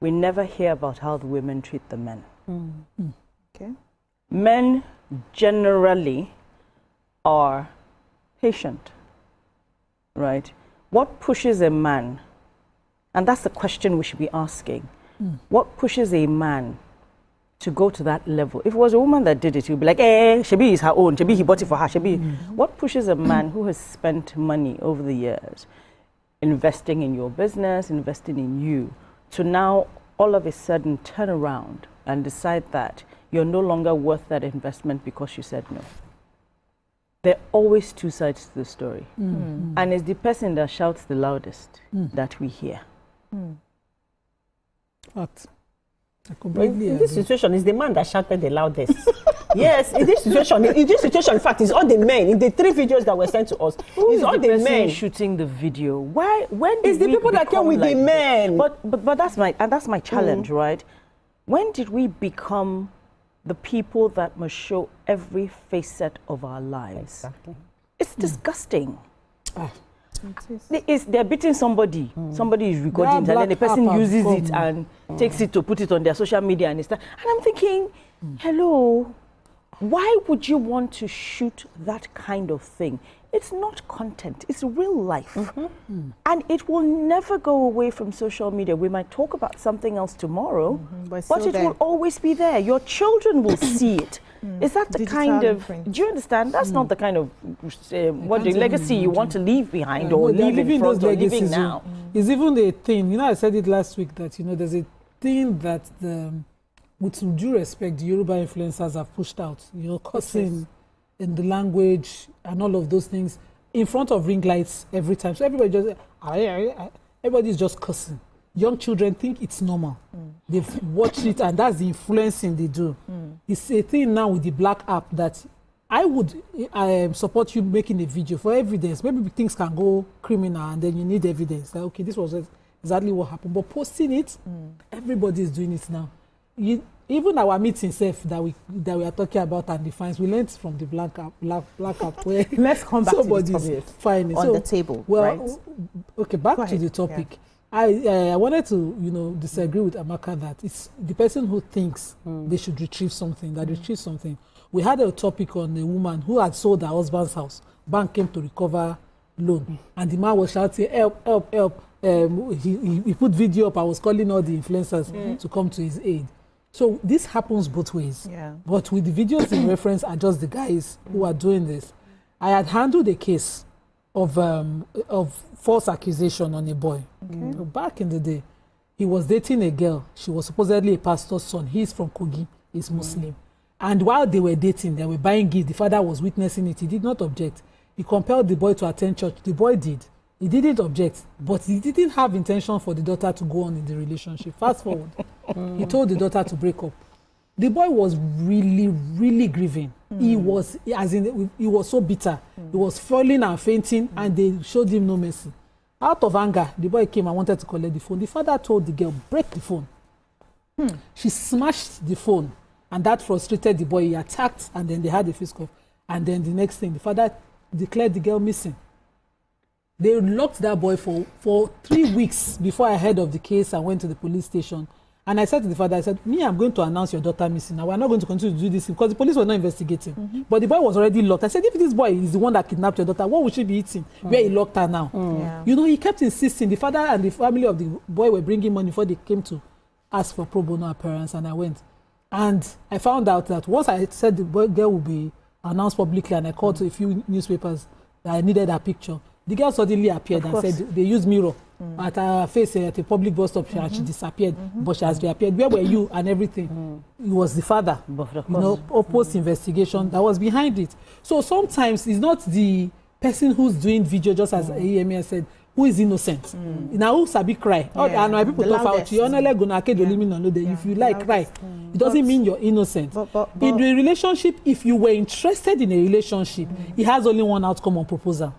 We never hear about how the women treat the men. Okay. Men generally are patient, right? What pushes a man, and that's the question we should be asking, what pushes a man to go to that level? If it was a woman that did it, you'd be like, Shebi is her own, Shebi he bought it for her, Shebi. What pushes a man who has spent money over the years, investing in your business, investing in you, to now all of a sudden turn around and decide that you're no longer worth that investment because you said no? There are always two sides to the story. And it's the person that shouts the loudest that we hear. What? In this situation, it's the man that shouted the loudest. Yes, in this situation, in fact, it's all the men. In the 3 videos that were sent to us, it's all the men shooting the video. Why? When it's the people that came with the men? But that's my challenge, right? When did we become the people that must show every facet of our lives? Exactly. It's disgusting. They're beating somebody. Somebody is recording it, and then the person uses it and takes it to put it on their social media, and I'm thinking, hello, why would you want to shoot that kind of thing? It's not content, it's real life. And it will never go away from social media. We might talk about something else tomorrow, but it will always be there. Your children will see it. Is that the digital kind of, do you understand? That's not the kind of what the legacy you want to leave behind or leave in front or living now. It's even a thing, I said it last week that, there's a thing that, with due respect, the Yoruba influencers have pushed out, cursing in the language and all of those things in front of ring lights every time. So everybody's just cursing. Young children think it's normal. They've watched it, and that's the influencing they do. It's a thing now with the black app that I would support you making a video for evidence. Maybe things can go criminal, and then you need evidence. Like, okay, this was exactly what happened. But posting it, everybody is doing it now. Even our meeting self that we are talking about and the fines, we learned from the black app where let's come back to this topic on the table. Well, right? Okay, back to the topic. Yeah. I wanted to disagree with Amaka that it's the person who thinks they should retrieve something that retrieves something we had a topic on a woman who had sold her husband's house. Bank came to recover loan, and the man was shouting, help, help, help. He put video up. I was calling all the influencers to come to his aid. So this happens both ways. Yeah. But with the videos in reference are just the guys who are doing this. I had handled a case of false accusation on a boy. Okay. Back in the day, he was dating a girl. She was supposedly a pastor's son. He's from Kogi. He's Muslim. And while they were dating, they were buying gifts. The father was witnessing it. He did not object. He compelled the boy to attend church. The boy did. He didn't object, but he didn't have intention for the daughter to go on in the relationship. Fast forward, he told the daughter to break up. The boy was really, really grieving. He was, he was so bitter. He was falling and fainting, and they showed him no mercy. Out of anger, the boy came and wanted to collect the phone. The father told the girl, break the phone. She smashed the phone, and that frustrated the boy. He attacked, and then they had a fist off. And then the next thing, the father declared the girl missing. They locked that boy for 3 weeks before I heard of the case. I went to the police station. And I said to the father, I said, I'm going to announce your daughter missing. Now, we're not going to continue to do this because the police were not investigating. But the boy was already locked. I said, if this boy is the one that kidnapped your daughter, what would she be eating? Where he locked her now? Yeah. You know, he kept insisting. The father and the family of the boy were bringing money before they came to ask for pro bono appearance, and I went. And I found out that once I said the girl would be announced publicly, and I called to a few newspapers that I needed her picture, the girl suddenly appeared and said they used mirror at her face at a public bus stop, and she disappeared, but she has reappeared. Where were you and everything? It was the father, post investigation that was behind it. So sometimes it's not the person who's doing video, just as EMA said, who is innocent. Now who sabi cry? And my people talk about you. If you like cry, it doesn't mean you're innocent. In the relationship, if you were interested in a relationship, it has only one outcome on proposal.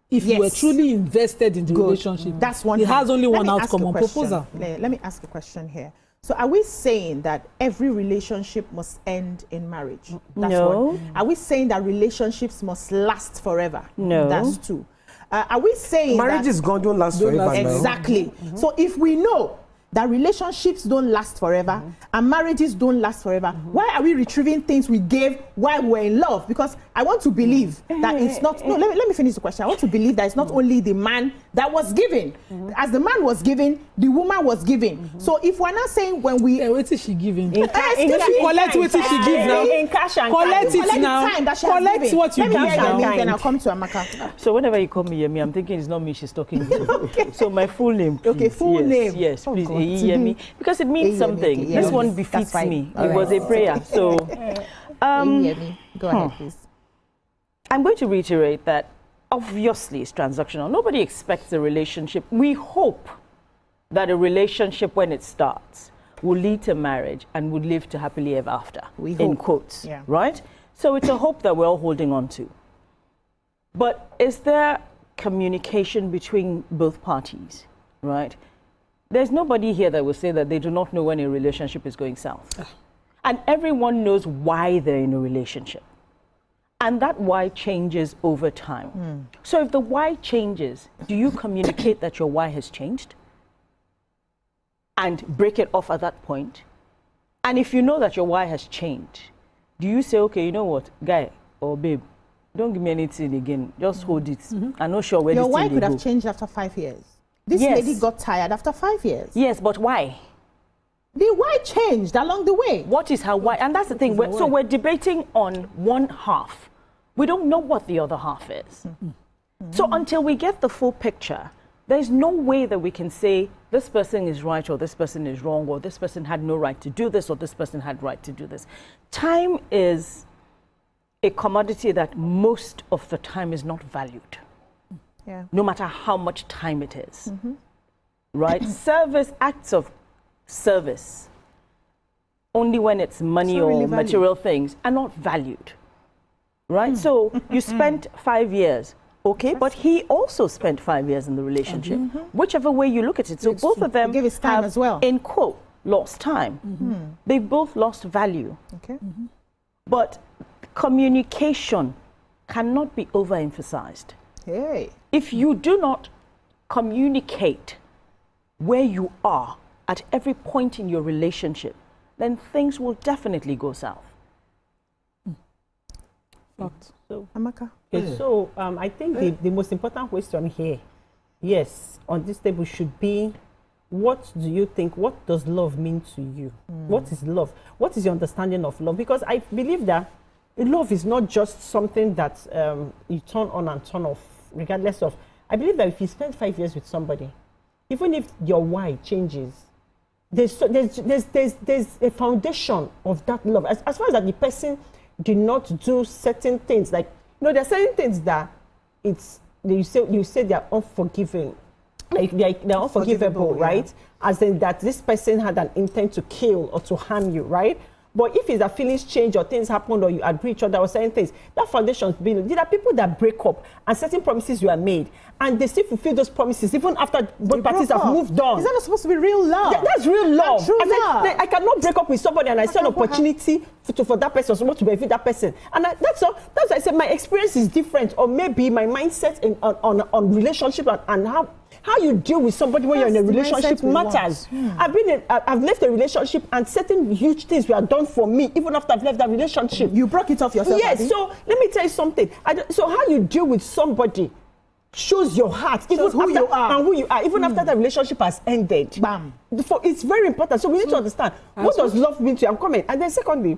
If you were truly invested in the relationship, that's one. It has only one outcome on proposal. Let me ask a question here. So are we saying that every relationship must end in marriage? That's one. Are we saying that relationships must last forever? No. That's two. Are we saying marriage is gone, don't last forever? Exactly. So if we know that relationships don't last forever and marriages don't last forever, why are we retrieving things we gave while we were in love? Because I want to believe that it's not, no, let me finish the question. I want to believe that it's not only the man that was giving. As the man was giving, the woman was giving. So if we're not saying when we... what is she giving? Collect what she gives now. In cash and collect it now. Collect what you give now. Then I'll come to Amaka. So whenever you call me Yemi, I'm thinking it's not me she's talking to. Okay. So my full name, please. Okay, full name. Yes, please. Yemi, because it means something. This one befits me. It was a prayer. So, go ahead, please. I'm going to reiterate that obviously it's transactional. Nobody expects a relationship. We hope that a relationship, when it starts, will lead to marriage and would live to happily ever after. We hope. In quotes, right? So it's a hope that we're all holding on to. But is there communication between both parties, right? There's nobody here that will say that they do not know when a relationship is going south. And everyone knows why they're in a relationship. And that why changes over time. So if the why changes, do you communicate that your why has changed? And break it off at that point? And if you know that your why has changed, do you say, okay, you know what, guy or babe, don't give me anything again, just hold it. I'm not sure where this thing will go. Your why could have changed after 5 years. This lady got tired after 5 years. Yes, but why? The why changed along the way. What is her why? And that's the thing. So we're debating on one half. We don't know what the other half is. So until we get the full picture, there's no way that we can say this person is right or this person is wrong or this person had no right to do this or this person had right to do this. Time is a commodity that most of the time is not valued. No matter how much time it is, right? Acts of service, only when it's money or really material things, are not valued, right? So you spent 5 years, okay, but he also spent 5 years in the relationship, whichever way you look at it. So both of them have, as well, in quote, lost time. They both lost value. Okay. But communication cannot be overemphasized. If you do not communicate where you are at every point in your relationship, then things will definitely go south. Fact. So, Amaka. Okay, so I think the most important question here, yes, on this table should be, what do you think, what does love mean to you? What is love? What is your understanding of love? Because I believe that love is not just something that you turn on and turn off, regardless of. I believe that if you spend 5 years with somebody, even if your why changes, there's a foundation of that love. As far as that the person did not do certain things, like, there are certain things that you say they are unforgiving. Like they're unforgivable, right? As in that this person had an intent to kill or to harm you, right? But if it's that feelings change or things happen or you agree each other or certain things, that foundation's built. There are people that break up and certain promises were made and they still fulfill those promises even after both parties have moved on. Is that not supposed to be real love? That's real love. True love. I cannot break up with somebody and I see an opportunity for that person, someone to benefit that person. And that's why I said my experience is different, or maybe my mindset on relationship and how you deal with somebody when you're in a relationship matters. I've left a relationship and certain huge things were done for me even after I've left that relationship. You broke it off yourself. Yes, so let me tell you something. So how you deal with somebody shows your heart, even who you are and who you are, even after the relationship has ended. Bam. It's very important. So we need to understand what does love mean to you. I'm coming. And then secondly,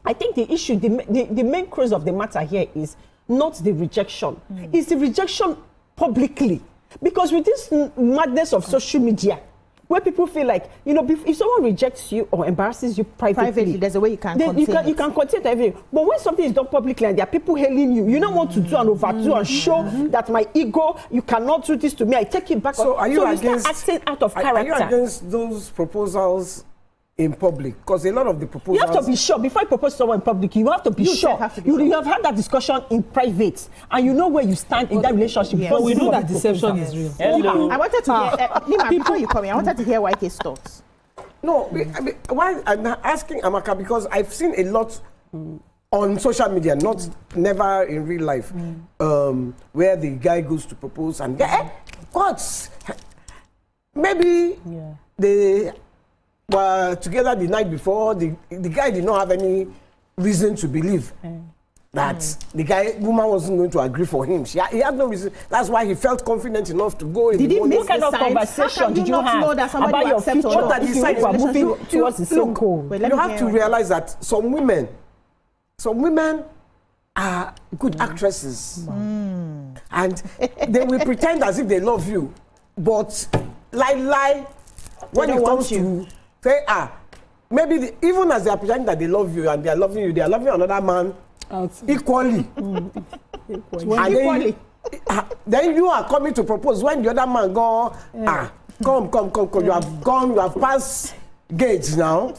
I think the issue, the main cause of the matter here is not the rejection. It's the rejection publicly. Because with this madness of social media, where people feel like, if someone rejects you or embarrasses you privately, there's a way you can contain you can contain everything. But when something is done publicly and there are people hailing you, you don't want to do and overdo and show that my ego, you cannot do this to me, I take it back. So you start acting out of character. Are you against those proposals in public? Because a lot of the proposals... You have to be sure. Before you propose to someone in public, you have to be sure. You have had that discussion in private, and you know where you stand in that relationship. Yes. But we know that deception is real. Hello. I wanted to hear... Nima, before you come in, I wanted to hear YK's thoughts. No, why I'm asking Amaka, because I've seen a lot on social media, never in real life, where the guy goes to propose and maybe they were together the night before. The guy did not have any reason to believe that the woman wasn't going to agree for him. He had no reason. That's why he felt confident enough to go in. Did he miss what kind of conversation did you have about your future? What that decide you are moving towards the same goal? You have to realize that some women are good actresses, and they will pretend as if they love you, but lie when it comes to say, maybe even as they are pretending that they love you and they are loving another man equally. Then you are coming to propose when the other man go, come, you have passed gauge now.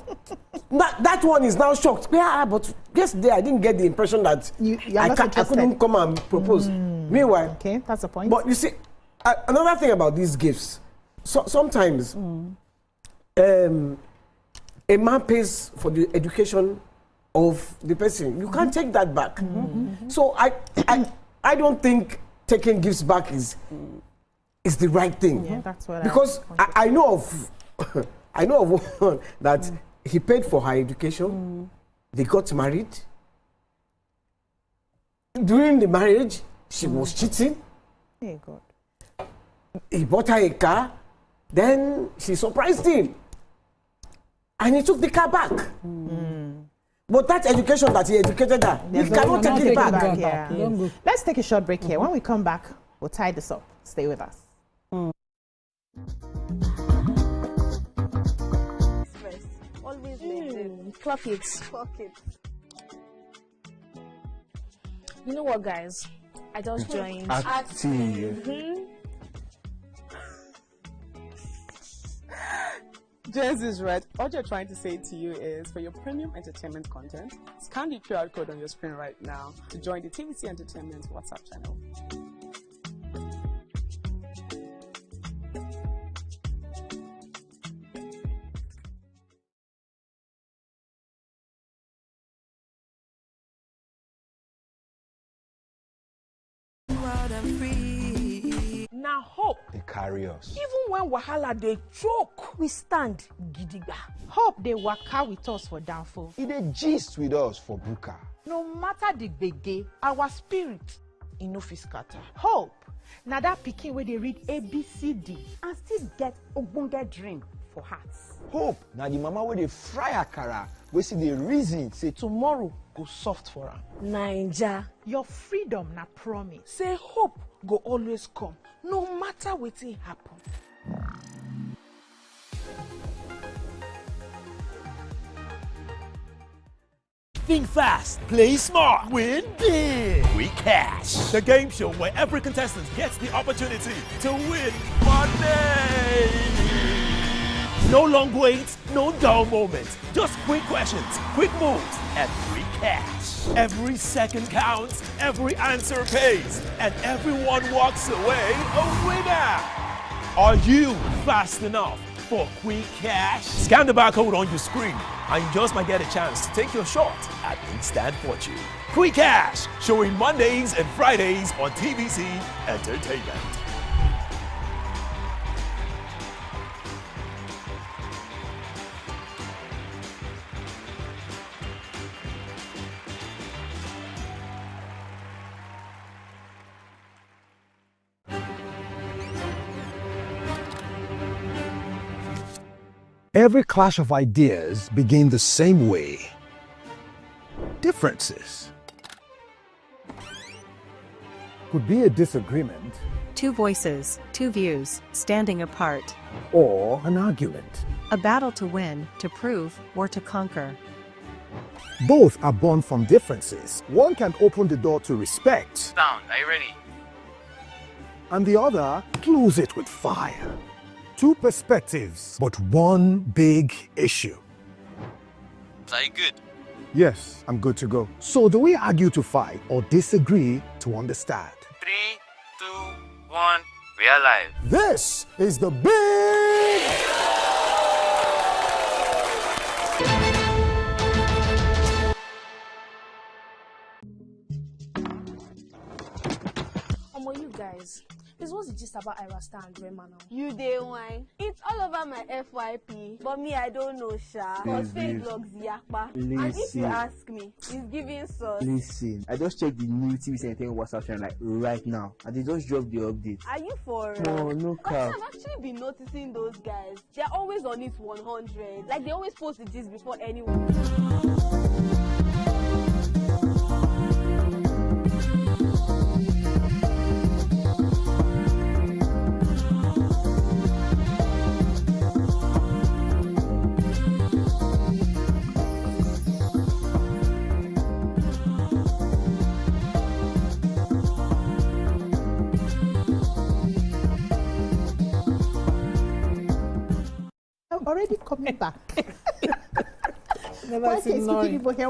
That one is now shocked. But yesterday I didn't get the impression that I couldn't come and propose. Meanwhile, okay, that's the point. But you see, another thing about these gifts, sometimes a man pays for the education of the person. You can't take that back. So I don't think taking gifts back is the right thing. Yeah, that's what because I know of one that he paid for her education. They got married. During the marriage, she was cheating. Hey God. He bought her a car. Then she surprised him. And he took the car back. But that education that he educated her, he cannot take it back. Yeah. Let's take a short break here. When we come back, we'll tie this up. Stay with us. Always Clock it. You know what, guys? I just joined. Active. Jez is right. What you're trying to say to you is, for your premium entertainment content, scan the QR code on your screen right now to join the TVC Entertainment WhatsApp channel. na hope. They carry us. Even when wahala dey choke, we stand gidigba. Hope they waka with us for downfall. They gist with us for buka. No matter the gbege, our spirit no fit scatter. Hope na that pikin where they read ABCD and still get ogbonge dream for hearts. Hope na the mama where they fry akara, we see the reason say tomorrow go soft for am. Naija, your freedom na promise. Say hope go always come, no matter wetin happen. Think fast, play smart, win big. We Cash, the game show where every contestant gets the opportunity to win money. No long waits, no dull moments, just quick questions, quick moves, and free cash. Every second counts, every answer pays, and everyone walks away a winner. Are you fast enough for quick cash? Scan the barcode on your screen and you just might get a chance to take your shot at instant fortune. Quick Cash, showing Mondays and Fridays on TVC Entertainment. Every clash of ideas begin the same way. Differences could be a disagreement, Two voices, two views, standing apart. or an argument. A battle to win, to prove, or to conquer. Both are born from differences. One can open the door to respect, Sound, are you ready? and the other close it with fire. Two perspectives, but one big issue. Are you good? Yes, I'm good to go. So do we argue to fight or disagree to understand? 3, 2, 1, we are live. This is the big... You guys, this was the gist about Irasta and Rema now. You day wine. It's all over my FYP, but me I don't know sha. Cause fake vlogs yakpa. And if you ask me, it's giving sauce. Listen, I just checked the new TVC Entertainment WhatsApp channel like right now, and they just dropped the update. Are you for No, no cap. I've actually been noticing those guys. They're always on it 100. Like they always post the gist before anyone. Already coming back. Here.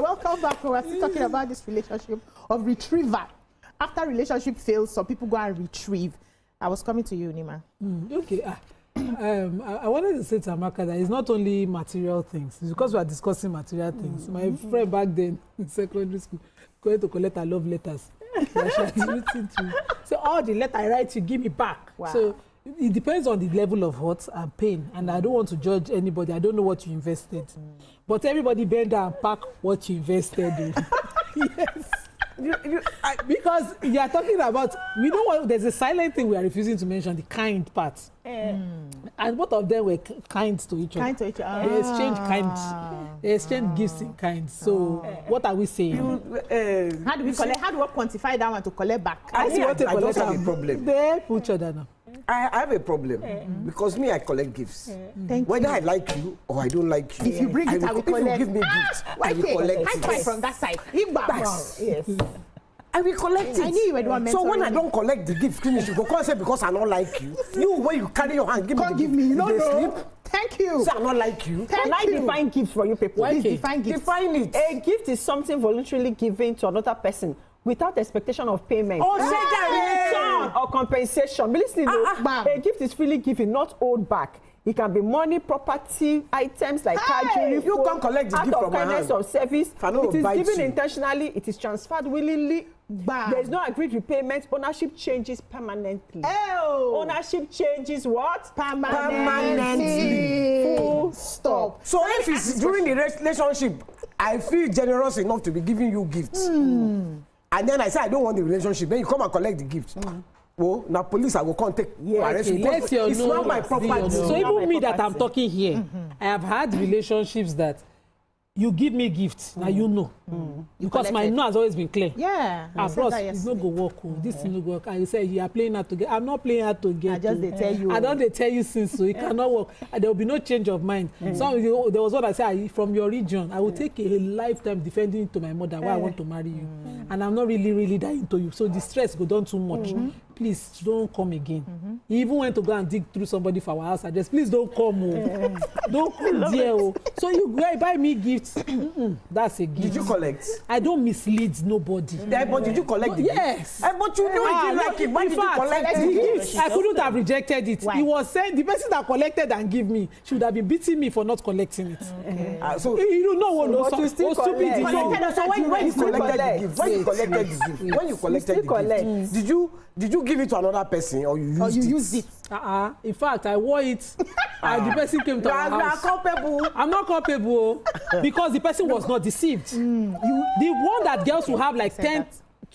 Welcome back. We're still talking about this relationship of retrieval. After relationship fails, some people go and retrieve. I was coming to you, Nima. Okay. I wanted to say to Amaka that it's not only material things. It's because we are discussing material things. My friend back then in secondary school going to collect her love letters. So all the letter I write, you give me back. Wow. So it depends on the level of hurt and pain, and I don't want to judge anybody. I don't know what you invested, but everybody bend down and pack what you invested in. Yes, because you are talking about, we don't want, there's a silent thing we are refusing to mention, the kind part. And both of them were kind to each other. They exchange kind. They exchange gifts in kind. So what are we saying? How do we collect? How do we quantify that one to collect back? I don't have a problem. They help each other now. I have a problem because me, I collect gifts. Whether I like you or I don't like you. If you bring it, I will collect. If you give me gifts, I will collect it. High five from that side. Yes. I will collect it. I knew you were the one. So when I don't collect the gift, finish, you go come say because I don't like you. You when you carry your hand, give me. No. Thank you. Say I don't like you. Can I define gift for you people? Please define gift. Define it. A gift is something voluntarily given to another person without expectation of payment. Return or compensation. But listen, a gift is freely given, not owed back. It can be money, property, items like car, jewelry, you can't collect the gift from my hand. of service. It is given intentionally. It is transferred willingly There's no agreed repayment. Ownership changes permanently. Ownership changes what? Permanently. Full stop. So if it's during the relationship, I feel generous enough to be giving you gifts. And then I say I don't want the relationship. Then you come and collect the gift. Oh, now police I will contact. It's not my property. So even me that I'm talking here, I have had relationships that you give me gifts, now you know. Because my no has always been clear. Yeah. Plus, it's not go work. This thing no go work. And you say you are playing hard to get. I'm not playing hard to get. I just they tell you. I don't they tell you since so it cannot work. And there will be no change of mind. So there was what I said from your region. I will take a lifetime defending to my mother why I want to marry you, and I'm not really that into you. So the stress go down too much. Please don't come again. He even went to go and dig through somebody for our house address. Please don't come. Don't come there. So you buy me gifts. That's a gift. Did you collect? I don't mislead nobody. But did you collect the gift? Yes. But you know you didn't like it. Why did you collect the gift? I couldn't have rejected it. He was saying the person that collected and give me should have been beating me for not collecting it. So you don't know what but you still collect. So when you collected the gift, when you collected the gift, did you give it to another person or you used it? In fact, I wore it and the person came to our house. You are culpable. I'm not culpable because the person was not deceived. The one that girls will have like 10,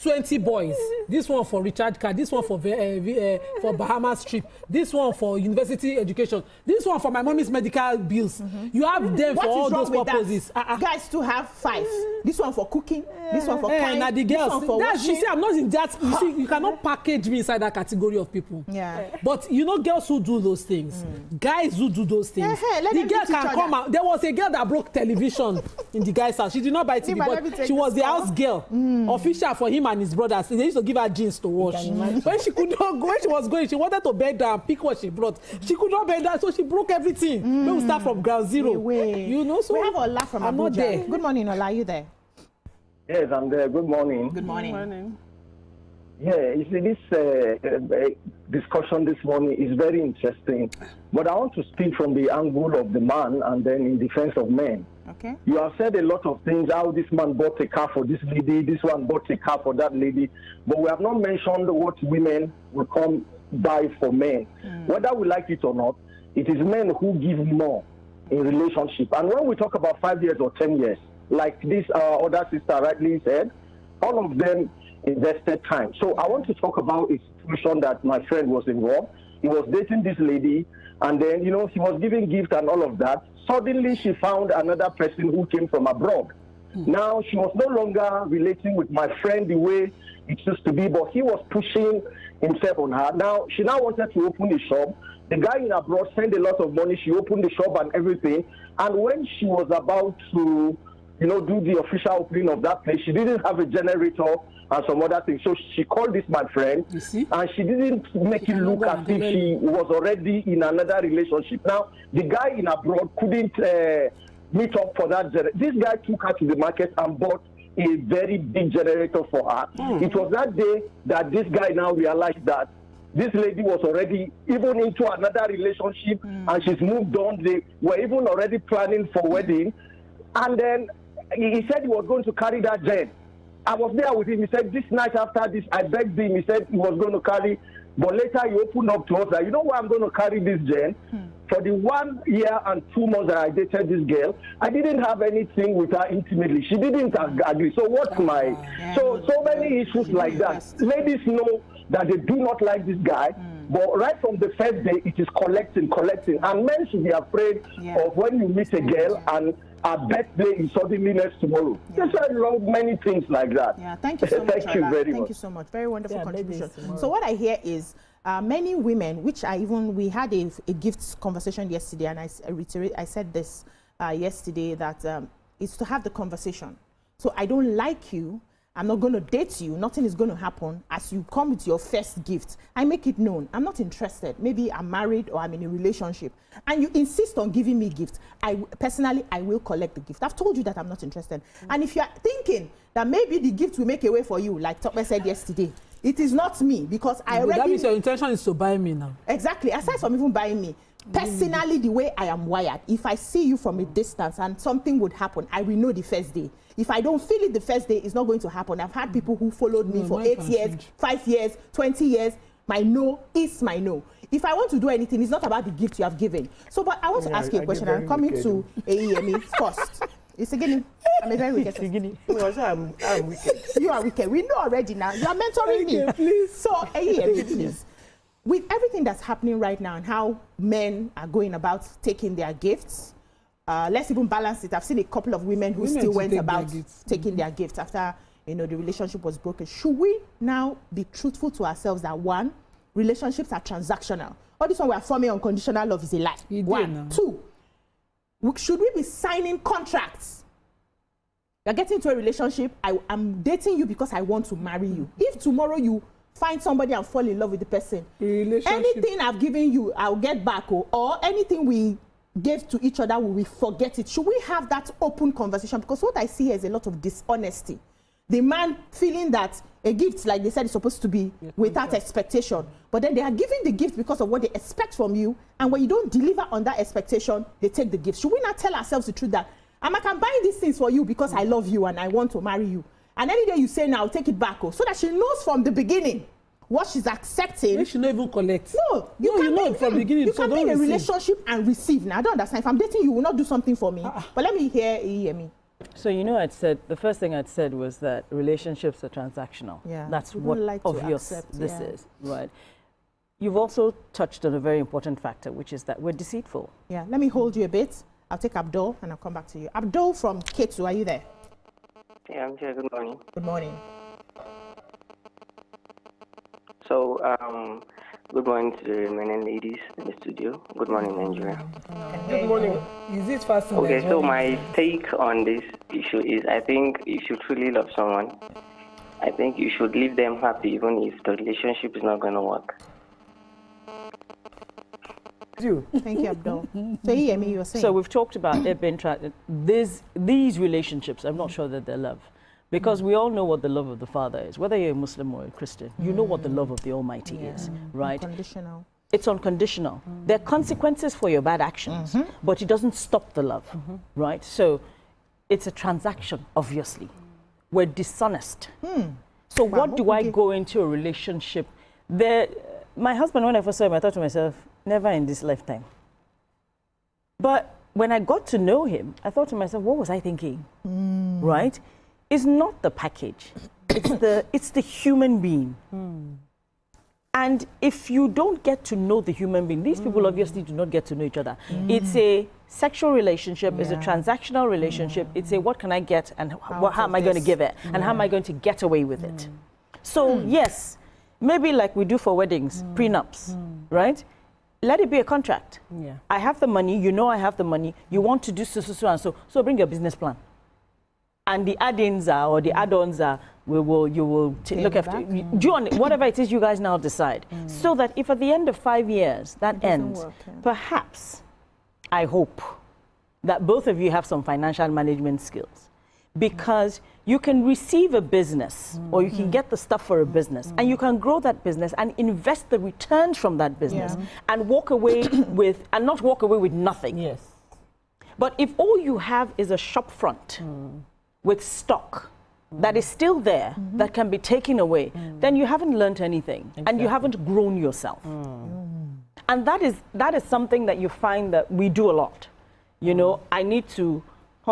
20 boys. This one for Richard Card, this one for Bahamas trip, this one for university education, this one for my mommy's medical bills. You have them for all those purposes. Guys to have 5. This one for cooking, this one for crying, the girls. This one for washing. You see, I'm not in that. You see, you cannot package me inside that category of people. But you know, girls who do those things, guys who do those things. The girl can come out. There was a girl that broke television in the guy's house. She did not buy TV, but she was the house girl, official for him and his brothers. They used to give her jeans to wash. When she could not go, when she was going, she wanted to bend down and pick what she brought. She could not bend down, so she broke everything. When we start from ground zero. You know, so we have Ola from I'm Abuja. not there. Good morning, Ola. Are you there? Yes, I'm there. Good morning. Good morning. Good morning. Yeah, you see, this discussion this morning is very interesting. But I want to speak from the angle of the man and then in defense of men. Okay. You have said a lot of things, how this man bought a car for this lady, this one bought a car for that lady. But we have not mentioned what women will come buy for men. Whether we like it or not, it is men who give more in relationship. And when we talk about 5 years or 10 years, like this other sister rightly said, all of them invested time. So I want to talk about a situation that my friend was involved. He was dating this lady, and then, you know, he was giving gifts and all of that. Suddenly, she found another person who came from abroad. Now, she was no longer relating with my friend the way it used to be, but he was pushing himself on her. Now, she now wanted to open a shop. The guy in abroad sent a lot of money. She opened the shop and everything. And when she was about to, you know, do the official opening of that place, she didn't have a generator and some other things. So she called this my friend, and she didn't make it look as if she was already in another relationship. Now, the guy in abroad couldn't meet up for that. This guy took her to the market and bought a very big generator for her. It was that day that this guy now realized that this lady was already even into another relationship, and she's moved on. They were even already planning for wedding. And then he said he was going to carry that gen. I was there with him. He said this night after this, I begged him. He said he was going to carry. But later he opened up to us that, you know why I'm going to carry this gen? For the 1 year and 2 months that I dated this girl, I didn't have anything with her intimately. She didn't agree. So what's my... So many issues like that. Ladies know that they do not like this guy. But right from the first day, it is collecting. And men should be afraid of when you meet a girl and her birthday is suddenly next tomorrow. There's many things like that. Yeah, thank you so much. Thank you very much. Thank you so much. Very wonderful contribution. So what I hear is many women, which we had a gift conversation yesterday, and I said this yesterday, that it's to have the conversation. So I don't like you. I'm not going to date you. Nothing is going to happen. As you come with your first gift, I make it known. I'm not interested. Maybe I'm married or I'm in a relationship. And you insist on giving me gifts. Personally, I will collect the gift. I've told you that I'm not interested. And if you're thinking that maybe the gift will make a way for you, like Tope said yesterday, It is not me because I already... That means your intention is to buy me now. Exactly. Aside from even buying me, personally, the way I am wired, if I see you from a distance and something would happen, I will know the first day. If I don't feel it the first day, it's not going to happen. I've had people who followed me for 8 years, 5 years, 20 years. My no is my no. If I want to do anything, it's not about the gift you have given. So, but I want to ask you a question. I'm coming to AEME first. It's again, I'm a very wicked person. I'm wicked. You are wicked. We know already now. You are mentoring me. Please. So, AEME, please. With everything that's happening right now and how men are going about taking their gifts, let's even balance it. I've seen a couple of women who still went about taking their gifts after, you know, the relationship was broken. Should we now be truthful to ourselves that one, relationships are transactional? All this one we are forming unconditional love is a lie. One. Two, should we be signing contracts? You're getting into a relationship. I'm dating you because I want to marry you. If tomorrow you find somebody and fall in love with the person, anything I've given you, I'll get back, or anything we gave to each other, we forget it. Should we have that open conversation? Because what I see here is a lot of dishonesty. The man feeling that a gift, like they said, is supposed to be without expectation. But then they are giving the gift because of what they expect from you. And when you don't deliver on that expectation, they take the gift. Should we not tell ourselves the truth that I can buy these things for you because I love you and I want to marry you? And any day you say now, take it back, so that she knows from the beginning what she's accepting. She should not even collect. No, you know from the beginning. You can be in a relationship and receive. Now, I don't understand. If I'm dating you, will not do something for me. But let me hear me. So, you know, the first thing I'd said was that relationships are transactional. Yeah. That's what obvious this is, right? You've also touched on a very important factor, which is that we're deceitful. Yeah, let me hold you a bit. I'll take Abdul and I'll come back to you. Abdul from Ketu, are you there? Yeah, I'm here. Good morning. Good morning. So, good morning to the remaining ladies in the studio. Good morning, Nigeria. Good morning. Is it fasting? Okay, so my take on this issue is I think if you truly love someone, I think you should leave them happy even if the relationship is not going to work. Thank you, Abdul. So, you were saying. So we've talked about it being these relationships. I'm not sure that they're love. Because we all know what the love of the Father is. Whether you're a Muslim or a Christian, you know what the love of the Almighty is, right? Unconditional. It's unconditional. There are consequences for your bad actions, but it doesn't stop the love, right? So it's a transaction, obviously. We're dishonest. So what do I go into a relationship? My husband, when I first saw him, I thought to myself, never in this lifetime. But when I got to know him, I thought to myself, what was I thinking, right? It's not the package. It's the human being. And if you don't get to know the human being, these people obviously do not get to know each other. It's a sexual relationship, it's a transactional relationship, it's a what can I get and how am I going to give it and how am I going to get away with it. So yes, maybe like we do for weddings, prenups, right? Let it be a contract. I have the money, you know I have the money, you want to do so and so, so bring your business plan. And the add-ins or the add-ons are, you will look after, whatever it is you guys now decide. So that if at the end of 5 years that ends, perhaps, I hope, that both of you have some financial management skills. Because you can receive a business or you can get the stuff for a business and you can grow that business and invest the returns from that business and walk away with, and not walk away with nothing. Yes. But if all you have is a shop front, with stock that is still there, that can be taken away, then you haven't learned anything and you haven't grown yourself. And that is something that you find that we do a lot. You know, I need to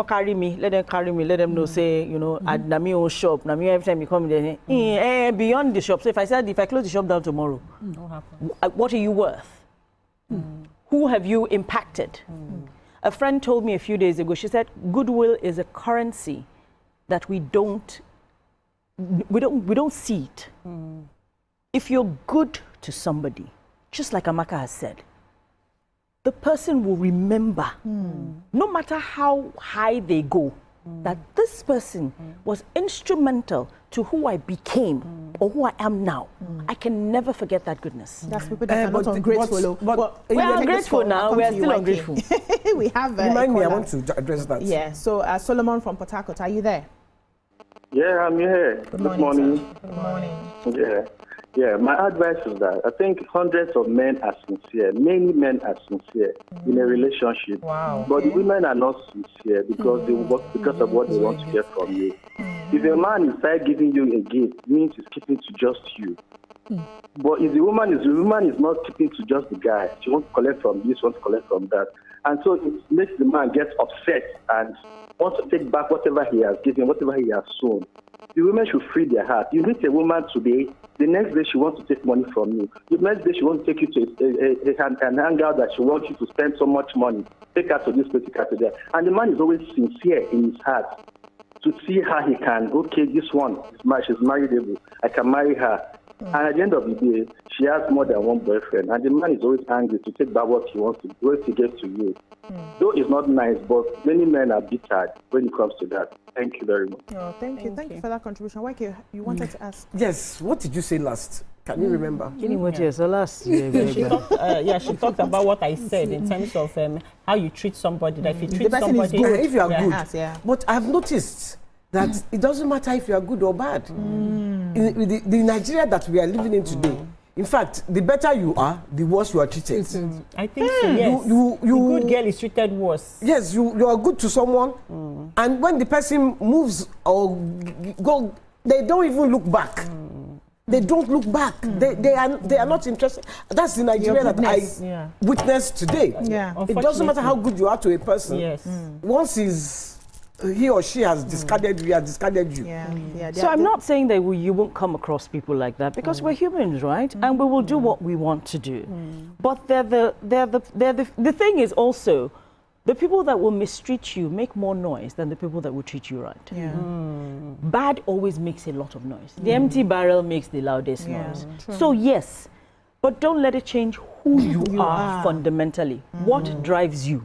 carry me, let them know, say, you know, at my own shop, every time you come there, beyond the shop. So if I close the shop down tomorrow, what are you worth? Who have you impacted? A friend told me a few days ago, she said, goodwill is a currency that we don't see it. If you're good to somebody, just like Amaka has said, the person will remember, no matter how high they go, that this person was instrumental to who I became or who I am now. I can never forget that goodness. That's people that are not ungrateful. But we are ungrateful now. We are still ungrateful. We have. Remind me, I want to address that. Yeah. So Solomon from Port Harcourt, are you there? Yeah, I'm here. Good morning. Good morning. Yeah. My advice is that I think hundreds of men are sincere. Many men are sincere in a relationship. Wow. But the women are not sincere because they work because of what they want to get from you. If a man is trying giving you a gift, it means he's keeping to just you. But if the woman is not keeping to just the guy, she wants to collect from this, wants to collect from that. And so it makes the man get upset and wants to take back whatever he has given, whatever he has sown. The women should free their heart. You meet a woman today, the next day she wants to take money from you. The next day she wants to take you to an hangout that she wants you to spend so much money. Take her to this place, take her to there. And the man is always sincere in his heart to see how he can, okay, this one, she's marriageable, I can marry her. And at the end of the day, she has more than one boyfriend. And the man is always angry to take back what he wants to get to you. Though it's not nice, but many men are bitter when it comes to that. Thank you very much. Oh, thank you for that contribution. Wake, you wanted to ask? Yes, what did you say last? Can you remember? She talked about what I said in terms of how you treat somebody. That if you treat somebody, if you are good. But I've noticed that it doesn't matter if you are good or bad. In the Nigeria that we are living in today, in fact, the better you are, the worse you are treated. I think so, yes. The good girl is treated worse. Yes, you are good to someone, and when the person moves or go, they don't even look back. They don't look back. They are not interested. That's the Nigeria that I witnessed today. It doesn't matter how good you are to a person. Yes. Once he or she has discarded you, So I'm not saying that you won't come across people like that, because we're humans, right? And we will do what we want to do. But the thing is also, the people that will mistreat you make more noise than the people that will treat you right. Bad always makes a lot of noise. The empty barrel makes the loudest noise. True. So yes, but don't let it change who you are fundamentally. What drives you?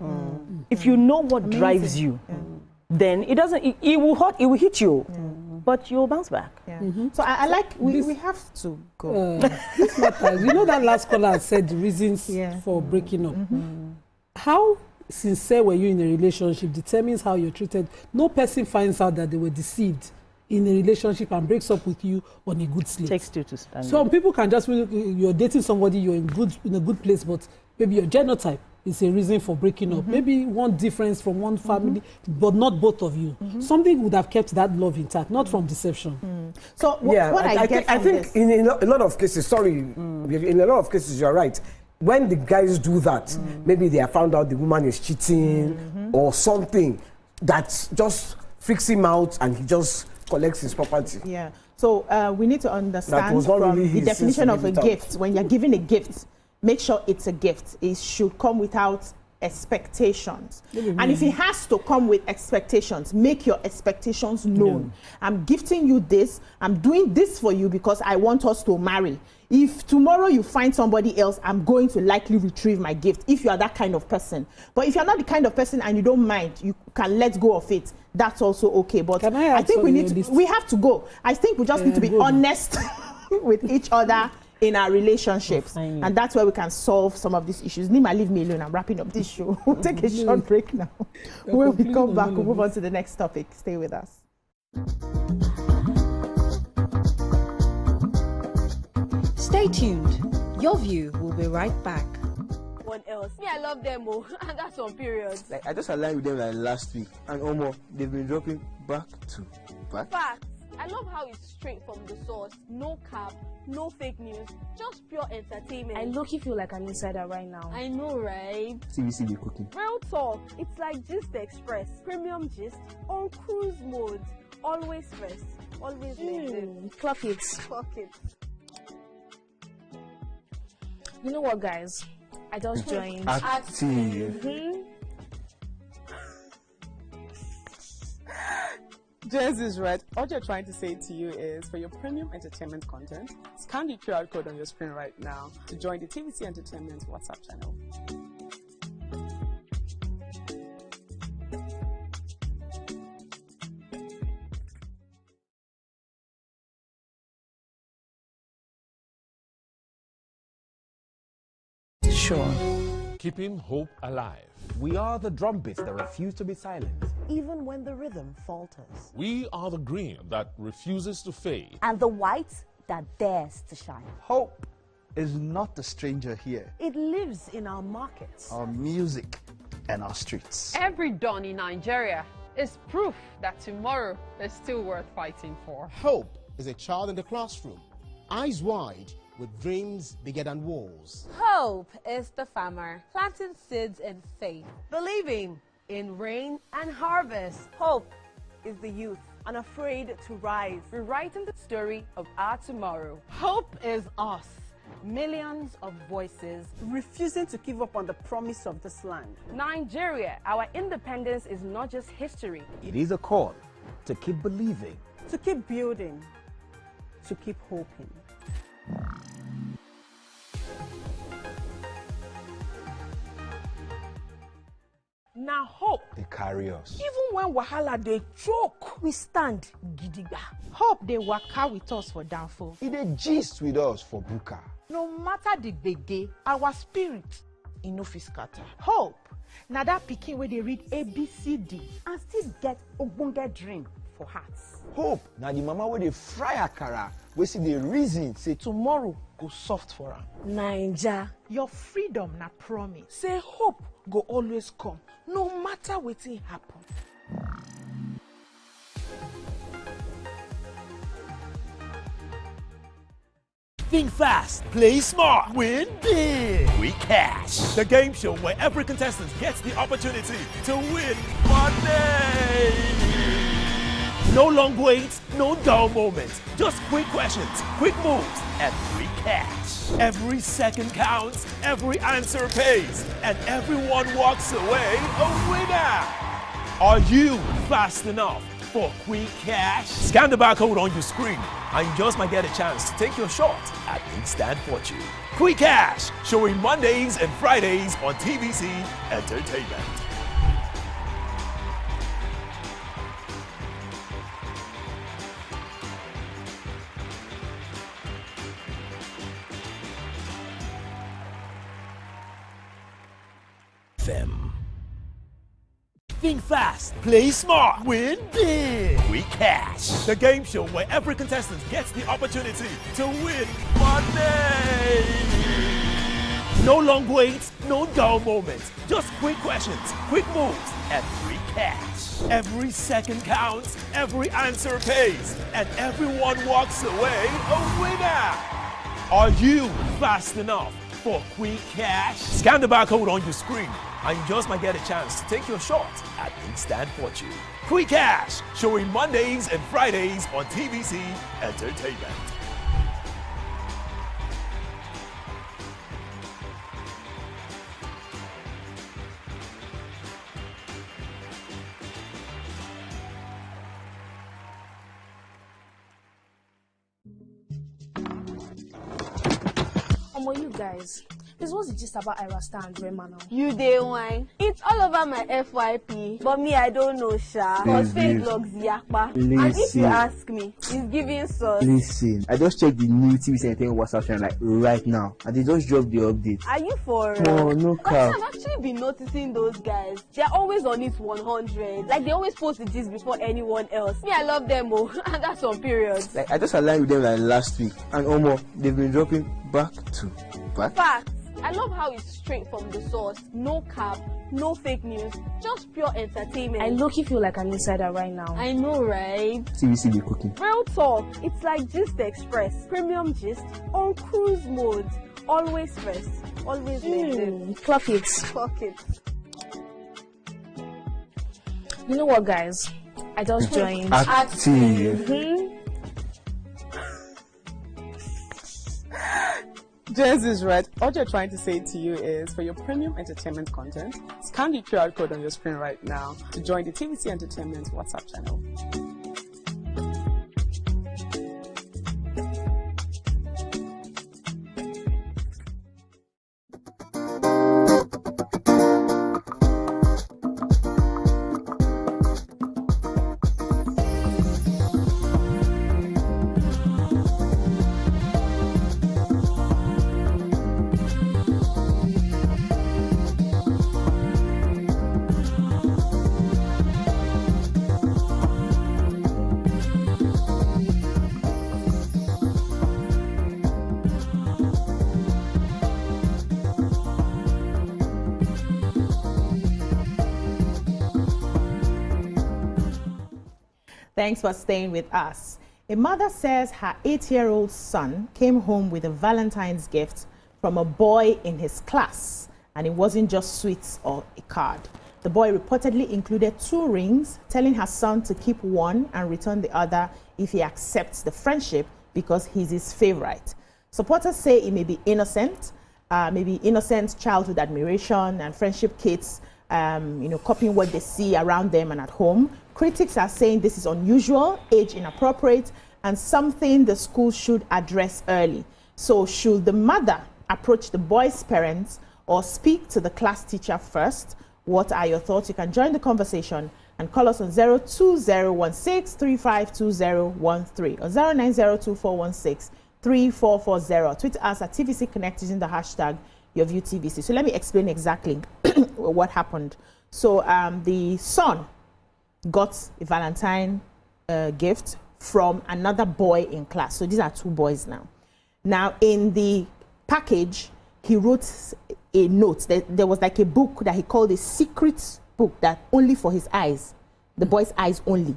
If you know what drives you, then it will hit you, but you'll bounce back. So I like, we have to go. This matters. You know that last caller said the reasons for breaking up. How sincere were you in a relationship determines how you're treated. No person finds out that they were deceived in a relationship and breaks up with you on a good slate. Takes two to stand. Some people can just, you're dating somebody, you're in a good place, but maybe your genotype is a reason for breaking up. Maybe one difference from one family, but not both of you. Something would have kept that love intact, not from deception. So what I think in a lot of cases, in a lot of cases you're right. When the guys do that, maybe they have found out the woman is cheating or something that just freaks him out and he just collects his property. So we need to understand from the definition of a gift. When you're giving a gift, make sure it's a gift. It should come without expectations. And if it has to come with expectations, make your expectations known. I'm gifting you this. I'm doing this for you because I want us to marry. If tomorrow you find somebody else, I'm going to likely retrieve my gift if you are that kind of person. But if you're not the kind of person and you don't mind, you can let go of it. That's also okay. But I think we have to go. I think we just need to be honest with each other in our relationships, and that's where we can solve some of these issues. Nima, leave me alone. I'm wrapping up this show. We'll take a short break now. When we come back, we'll move on to the next topic. Stay with us. Stay tuned. Your View will be right back. What else? Me, I love them all. And that's on periods. Like, I just aligned with them like last week, and almost they've been dropping back to back. Facts. I love how it's straight from the source. No cap, no fake news, just pure entertainment. I low-key feel like an insider right now. I know, right? TVC be cooking. Real talk. It's like Gist Express. Premium gist on cruise mode. Always first. Always next. Clock it. Clock it. You know what, guys? I just joined. Active. Jez is right. All you're trying to say to you is, for your premium entertainment content, scan the QR code on your screen right now to join the TVC Entertainment WhatsApp channel. Keeping hope alive. We are the drumbeats that refuse to be silent. Even when the rhythm falters. We are the green that refuses to fade. And the white that dares to shine. Hope is not a stranger here. It lives in our markets, Our music, and our streets. Every dawn in Nigeria is proof that tomorrow is still worth fighting for. Hope is a child in the classroom, eyes wide, with dreams bigger than walls. Hope is the farmer planting seeds in faith. believing in rain and harvest. Hope is the youth Unafraid to rise, rewriting the story of our tomorrow. Hope is us, millions of voices refusing to give up on the promise of this land. Nigeria, our independence is not just history. It is a call to keep believing, to keep building, to keep hoping. Now hope. they carry us. Even when wahala dey choke, we stand gidigba. Hope dey waka with us for downfall. It dey gist with us for buka. No matter the gbege, our spirit e no fit scatter. Hope na that pikin wey dey read ABCD and still get ogbonge dream for hearts. Hope na the mama wey dey fry akara wey see the reason say tomorrow go soft for am. Naija, your freedom na promise. Say hope go always come, no matter wetin happen. Think fast, play smart, win big. We Cash, the game show where every contestant gets the opportunity to win money. No long waits, no dull moments. Just quick questions, quick moves, and free cash. Every second counts, every answer pays, and everyone walks away a winner. Are you fast enough for quick cash? Scan the barcode on your screen, and you just might get a chance to take your shot at instant fortune. Quick Cash, showing Mondays and Fridays on TVC Entertainment. FM. Think fast, play smart, win big. We Cash, the game show where every contestant gets the opportunity to win money. No long waits, no dull moments. Just quick questions, quick moves, and free cash. Every second counts, every answer pays, and everyone walks away a winner. Are you fast enough for quick cash? Scan the barcode on your screen, and you just might get a chance to take your shot at instant fortune. Quick Cash, showing Mondays and Fridays on TVC Entertainment. You guys, this was the gist about Irasta and Rema now. You dey wine. It's all over my FYP, but me I don't know sha. Cause fake vlogs yakpa. And if you ask me, it's giving sauce. Listen, I just checked the new TVC Entertainment WhatsApp channel like right now, and they just dropped the update. Are you for real? Oh, no cap. I've actually been noticing those guys. They're always on it 100. Like they always post the gist before anyone else. Me, I love them, oh, and that's on period. Like I just aligned with them like last week, and they've been dropping back to back. Facts. I love how it's straight from the source. No cap, no fake news, just pure entertainment. I low-key feel like an insider right now. I know, right? TVC be cooking. Real talk. It's like Gist Express. Premium gist on cruise mode. Always first. Always legit. Clock it. Clock it. You know what, guys? I just joined. Active. Jess is right. All you're trying to say to you is for your premium entertainment content, scan the QR code on your screen right now to join the TVC Entertainment WhatsApp channel. Thanks for staying with us. A mother says her 8-year-old son came home with a Valentine's gift from a boy in his class, and it wasn't just sweets or a card. The boy reportedly included 2 rings, telling her son to keep one and return the other if he accepts the friendship because he's his favorite. Supporters say it may be innocent, maybe innocent childhood admiration and friendship kits, copying what they see around them and at home. Critics are saying this is unusual, age inappropriate, and something the school should address early. So should the mother approach the boy's parents or speak to the class teacher first? What are your thoughts? You can join the conversation and call us on 02016352013 or 09024163440. Tweet us at TVC Connect using the hashtag YourViewTVC. So let me explain exactly what happened. So the son got a Valentine gift from another boy in class. So these are 2 boys now. Now in the package, he wrote a note. There was like a book that he called a secret book that only for his eyes, the boy's eyes only.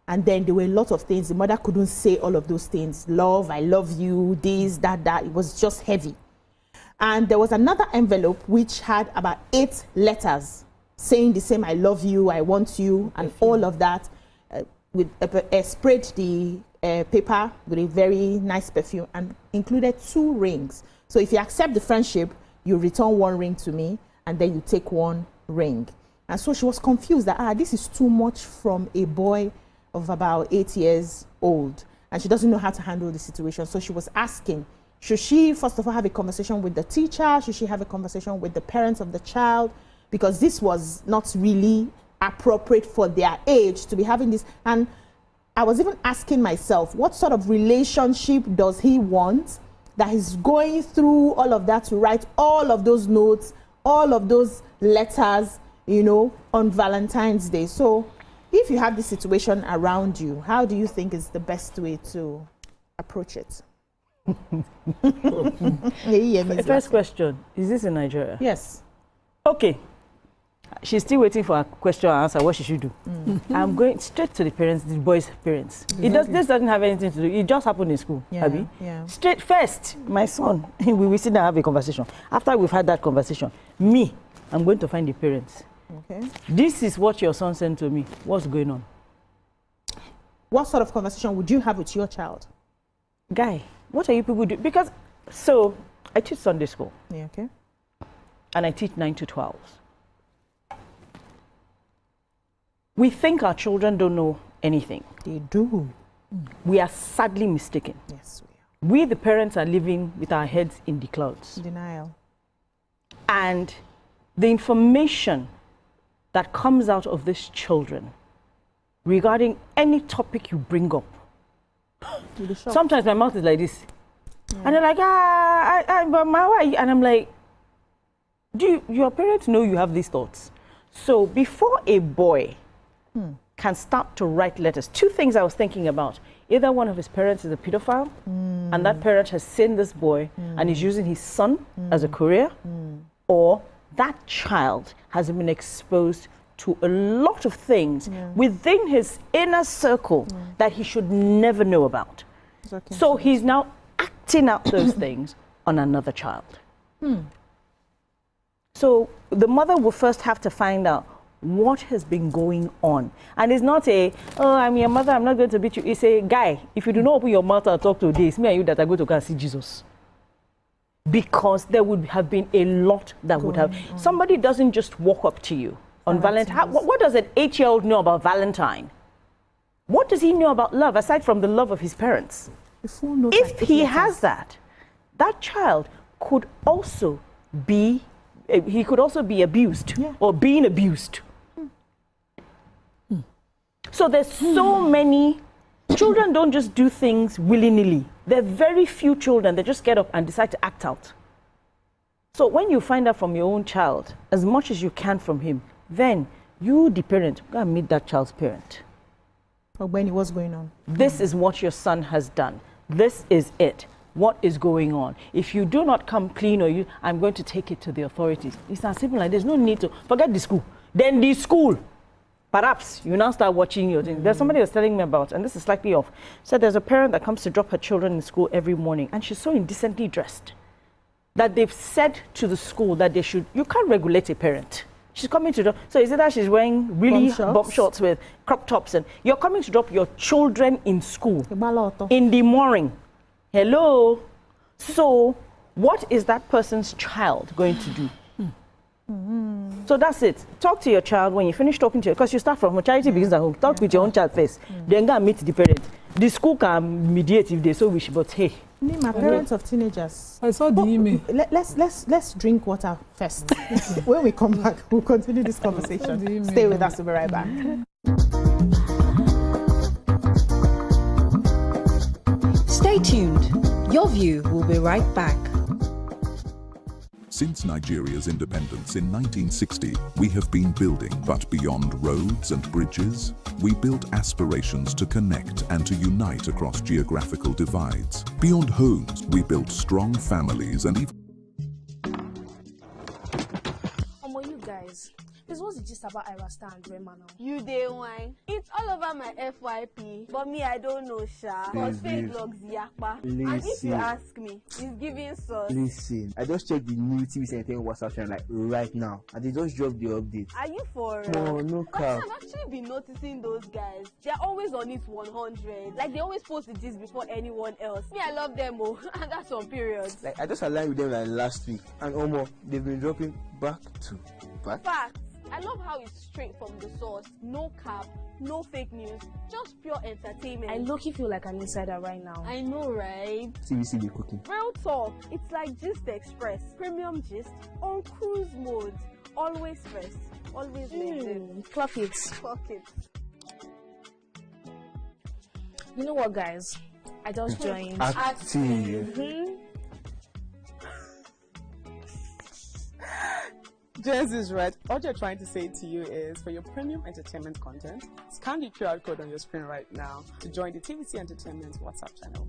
And then there were a lot of things. The mother couldn't say all of those things. Love, I love you, this, that. It was just heavy. And there was another envelope which had about 8 letters saying the same, I love you, I want you, and all of that. Sprayed the paper with a very nice perfume and included 2 rings. So if you accept the friendship, you return 1 ring to me, and then you take 1 ring. And so she was confused that, this is too much from a boy of about 8 years old. And she doesn't know how to handle the situation. So she was asking, should she, first of all, have a conversation with the teacher? Should she have a conversation with the parents of the child? Because this was not really appropriate for their age to be having this. And I was even asking myself, what sort of relationship does he want that he's going through all of that to write all of those notes, all of those letters, on Valentine's Day? So if you have this situation around you, how do you think is the best way to approach it? First question, is this in Nigeria? Yes. Okay. She's still waiting for a question and answer what she should do. I'm going straight to the parents, the boys' parents. This doesn't have anything to do. It just happened in school, Abby. Yeah. Straight first, my son, we will sit down and have a conversation. After we've had that conversation, I'm going to find the parents. Okay. This is what your son sent to me. What's going on? What sort of conversation would you have with your child? Guy, what are you people doing? Because, so, I teach Sunday school. Yeah, okay. And I teach 9 to 12. We think our children don't know anything. They do. We are sadly mistaken. Yes, we are. We, the parents, are living with our heads in the clouds. Denial. And the information that comes out of these children regarding any topic you bring up, sometimes my mouth is like this. Yeah. And they're like, but why? And I'm like, do your parents know you have these thoughts? So before a boy can start to write letters, 2 things I was thinking about. Either one of his parents is a pedophile, and that parent has seen this boy and is using his son as a courier, or that child has been exposed to a lot of things within his inner circle that he should never know about. Okay. So he's now acting out those things on another child. So the mother will first have to find out what has been going on. And it's not I'm your mother, I'm not going to beat you. It's a guy, if you do not open your mouth and talk to this, me and you that are going to go and see Jesus. Because there would have been a lot that would have. Somebody doesn't just walk up to you on Valentine. What does an 8-year-old know about Valentine? What does he know about love aside from the love of his parents? If he has that, that child could also be, he could also be abused or being abused. So there's so many. Children don't just do things willy-nilly. There are very few children that just get up and decide to act out. So when you find out from your own child, as much as you can from him, then you, the parent, go and meet that child's parent. Benny, what's going on? This is what your son has done. This is it. What is going on? If you do not come clean, I'm going to take it to the authorities. It's as simple like there's no need to forget the school. Then the school perhaps you now start watching your thing. There's somebody was telling me about, and this is slightly off, said there's a parent that comes to drop her children in school every morning, and she's so indecently dressed that they've said to the school that they should, you can't regulate a parent. She's coming to drop, so is it that she's wearing really bomb shorts with crop tops, and you're coming to drop your children in school in the morning? Hello? So what is that person's child going to do? So that's it. Talk to your child when you finish talking to her, because you start from home. Charity begins at home. Talk with your own child first. Then go and meet the parent. The school can mediate if they so wish, but hey. My parents of teenagers. I saw the email. Let's drink water first. When we come back, we'll continue this conversation. Stay with us. We'll be right back. Stay tuned. Your view will be right back. Since Nigeria's independence in 1960, we have been building, but beyond roads and bridges, we built aspirations to connect and to unite across geographical divides. Beyond homes, we built strong families and even... You guys, this was just about Irasta and Rema now. You day wine. It's all over my FYP, but me, I don't know, Sha. Cause fake logs yakpa. And if you ask me, it's giving sauce. Listen, I just checked the new TVC Entertainment WhatsApp channel like right now, and they just dropped the update. Are you for No cap. I've actually been noticing those guys. They're always on it 100. Like they always post the gist before anyone else. Me, I love them, and that's on periods. Like I just aligned with them like last week, and they've been dropping back to back. Facts. I love how it's straight from the source. No cap, no fake news, just pure entertainment. I low-key feel like an insider right now. I know, right? TVC be cooking. Real talk. It's like Gist Express. Premium gist on cruise mode. Always first. Always next. Clock it. Clock it. You know what, guys? I just joined. Active. Jess is right. What you're trying to say to you is, for your premium entertainment content, scan the QR code on your screen right now to join the TVC Entertainment WhatsApp channel.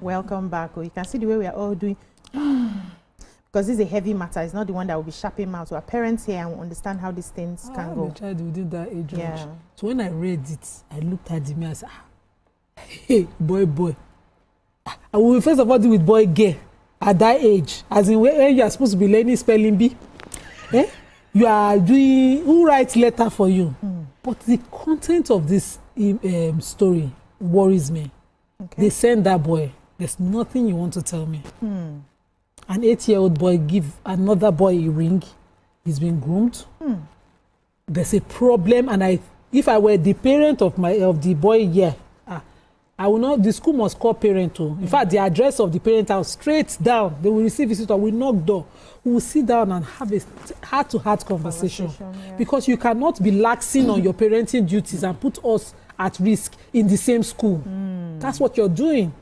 Welcome back. You can see the way we are all doing. Because this is a heavy matter. It's not the one that will be sharping out. So our parents here and will understand how these things can go. The child within that age range. Yeah. So when I read it, I looked at him and said, hey, boy. I will first of all deal with boy gay at that age. As in when you are supposed to be learning spelling bee. You are doing, who writes letter for you? But the content of this story worries me. Okay. They send that boy. There's nothing you want to tell me. An 8-year-old boy give another boy a ring. He's been groomed. There's a problem, and if I were the parent of the boy, I will not. The school must call parent too. In fact, the address of the parent house straight down. They will receive visitor. We knock door. We will sit down and have a heart-to-heart conversation. Because you cannot be laxing on your parenting duties and put us at risk in the same school. That's what you're doing.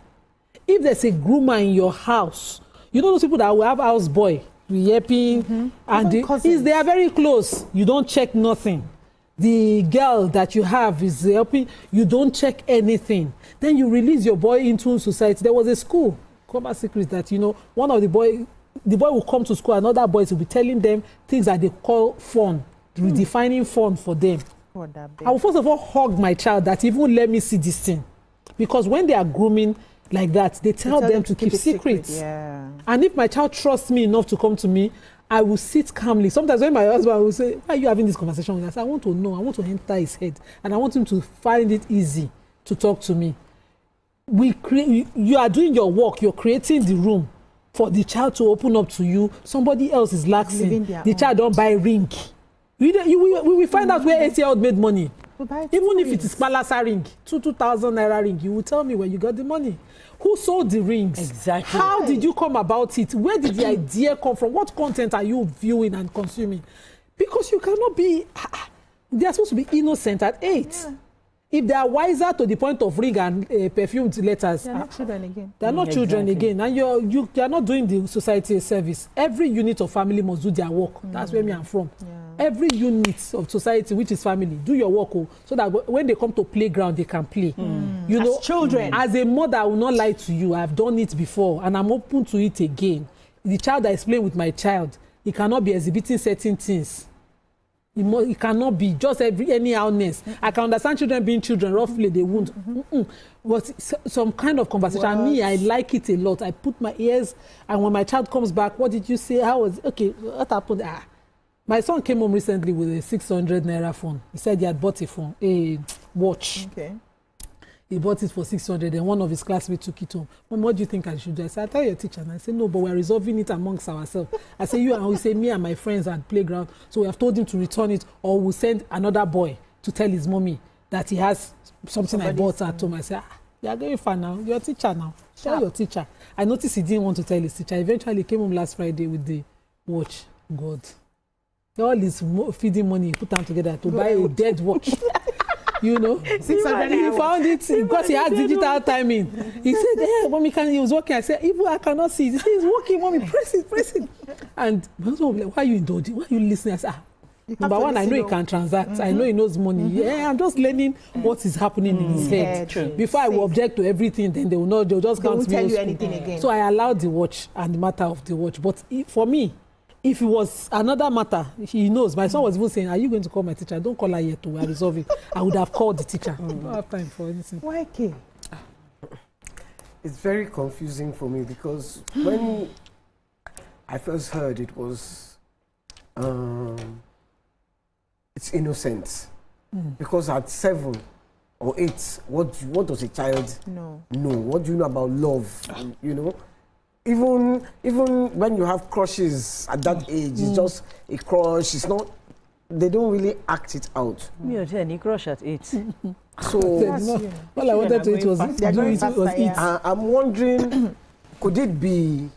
If there's a groomer in your house, you know those people that will have house boy, yapping, and they are very close. You don't check nothing. The girl that you have is helping. You don't check anything. Then you release your boy into society. There was a school, Common Secret, that one of the boy will come to school, and other boys will be telling them things that they call fun, redefining fun for them. I will first of all hug my child that even let me see this thing, because when they are grooming like that, they tell them to keep secrets. And if my child trusts me enough to come to me, I will sit calmly. Sometimes when my husband will say, why are you having this conversation with us? I want to know. I want to enter his head, and I want him to find it easy to talk to me. you are doing your work, you're creating the room for the child to open up to you. Somebody else is laxing. The child don't buy ring. We will find out where 8-year-old made money. Even if it is Palasa ring, 2,000 naira ring, you will tell me where you got the money. Who sold the rings? Exactly. How did you come about it? Where did the idea come from? What content are you viewing and consuming? Because you cannot be, they are supposed to be innocent at 8. Yeah. If they are wiser to the point of ring and perfumed letters, they are not children again. They are not children again, and you are not doing the society a service. Every unit of family must do their work. That's where me I'm from. Yeah. Every unit of society, which is family, do your work, so that when they come to playground, they can play. You know, as children. As a mother, I will not lie to you. I've done it before, and I'm open to it again. The child that is playing with my child, he cannot be exhibiting certain things. It cannot be just anyhowness. I can understand children being children, roughly they won't. But some kind of conversation. Me, I like it a lot. I put my ears, and when my child comes back, what did you say? How was it? Okay, what happened? My son came home recently with a 600 naira phone. He said he had bought a phone, a watch. Okay. He bought it for 600, and one of his classmates took it home. Mom, what do you think I should do? I said, I tell your teacher. And I said, no, but we're resolving it amongst ourselves. I said, you and we say, me and my friends at playground. So we have told him to return it, or we'll send another boy to tell his mommy that he has something I bought at home. I said, you are going far now. You're a teacher now. Tell your teacher. I noticed he didn't want to tell his teacher. Eventually, he came home last Friday with the watch. God. All his feeding money he put down together to buy a dead watch. You know, 600. He found it because he has digital timing. He said, "Hey, mommy, he was working." I said, "Even I cannot see. He said, he's working, mommy. Press it." And my husband was like, "Why are you indulging? Why are you listening?" I said, "Number one, I know he can transact. I know he knows money. Yeah, I'm just learning what is happening in his head. Before I will object to everything, then they will not. They'll just count me. They won't tell you anything again. So I allowed the watch and the matter of the watch. But for me, if it was another matter, he knows. My son was even saying, are you going to call my teacher? Don't call her yet to resolve it. I would have called the teacher. I don't have time for anything. Why, okay? It's very confusing for me because when I first heard it was, it's innocent. Because at 7 or 8, what does a child know? What do you know about love? You know? Even when you have crushes at that age, it's just a crush. It's not. They don't really act it out. Me or any crush at 8. So all I wanted to it was it. I'm wondering, could it be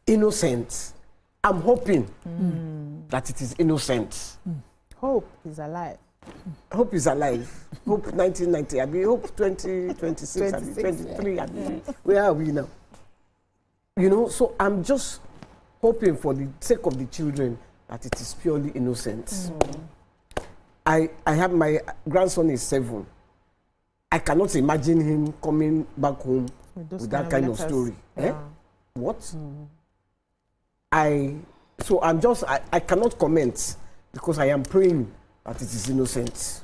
innocent? I'm hoping that it is innocent. Hope is alive. Hope is alive. Hope 1990. I mean, hope 2026. I mean, 23. I mean, where are we now? You know, so I'm just hoping for the sake of the children that it is purely innocent. I have my grandson is 7. I cannot imagine him coming back home with that kind of story. Yeah. What? So I'm just, I cannot comment because I am praying that it is innocent.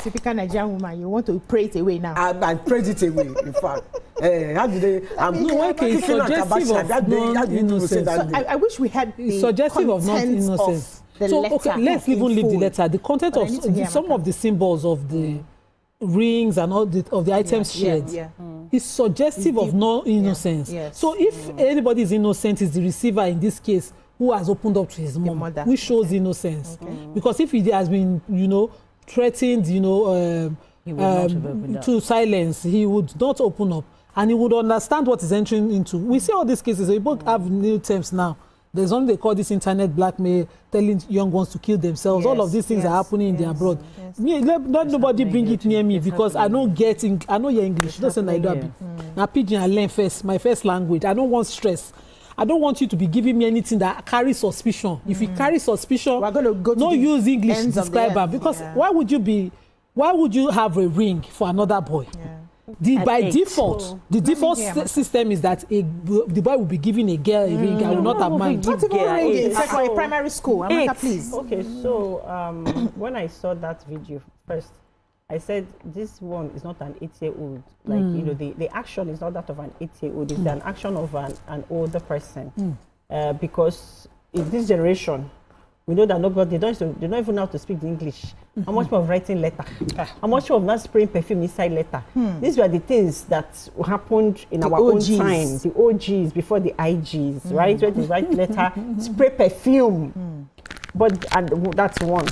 Typical Nigerian woman, you want to pray it away now. I prayed it away, in fact. How did they? It's suggestive of non-innocence. So I wish we had the suggestive of non-innocence. So okay, let's even leave the letter. The content of some of the symbols of the rings and all of the items shared is suggestive of non-innocence. So if anybody is innocent, is the receiver in this case who has opened up to his mom, which shows innocence. Because if he has been, threatened, to silence, he would not open up, and he would understand what he's entering into. We see all these cases. We both have new terms now. There's something they call this internet blackmail, telling young ones to kill themselves. All of these things are happening in the abroad. Me, let nobody bring it near me because I don't get. I know your English. Don't say Nigerian. Now pidgin I learn first, my first language. I don't want stress. I don't want you to be giving me anything that carries suspicion. If you carry suspicion, we're going to go to use English to describe her. Because why would you have a ring for another boy? By default, the default system is that the boy will be giving a girl a ring. I will not have mind. Not even a ring. It's like for a primary school. Amaka, please. Okay, so when I saw that video first, I said this one is not an 8-year-old. Like the action is not that of an 8-year-old. It's an action of an older person. Because in this generation, We know that nobody, they don't even know how to speak the English. How much more of writing letter? How much more of not spraying perfume inside letter? These were the things that happened in our own time. The OGs before the IGs, right? Where they write letter, spray perfume. And that's one.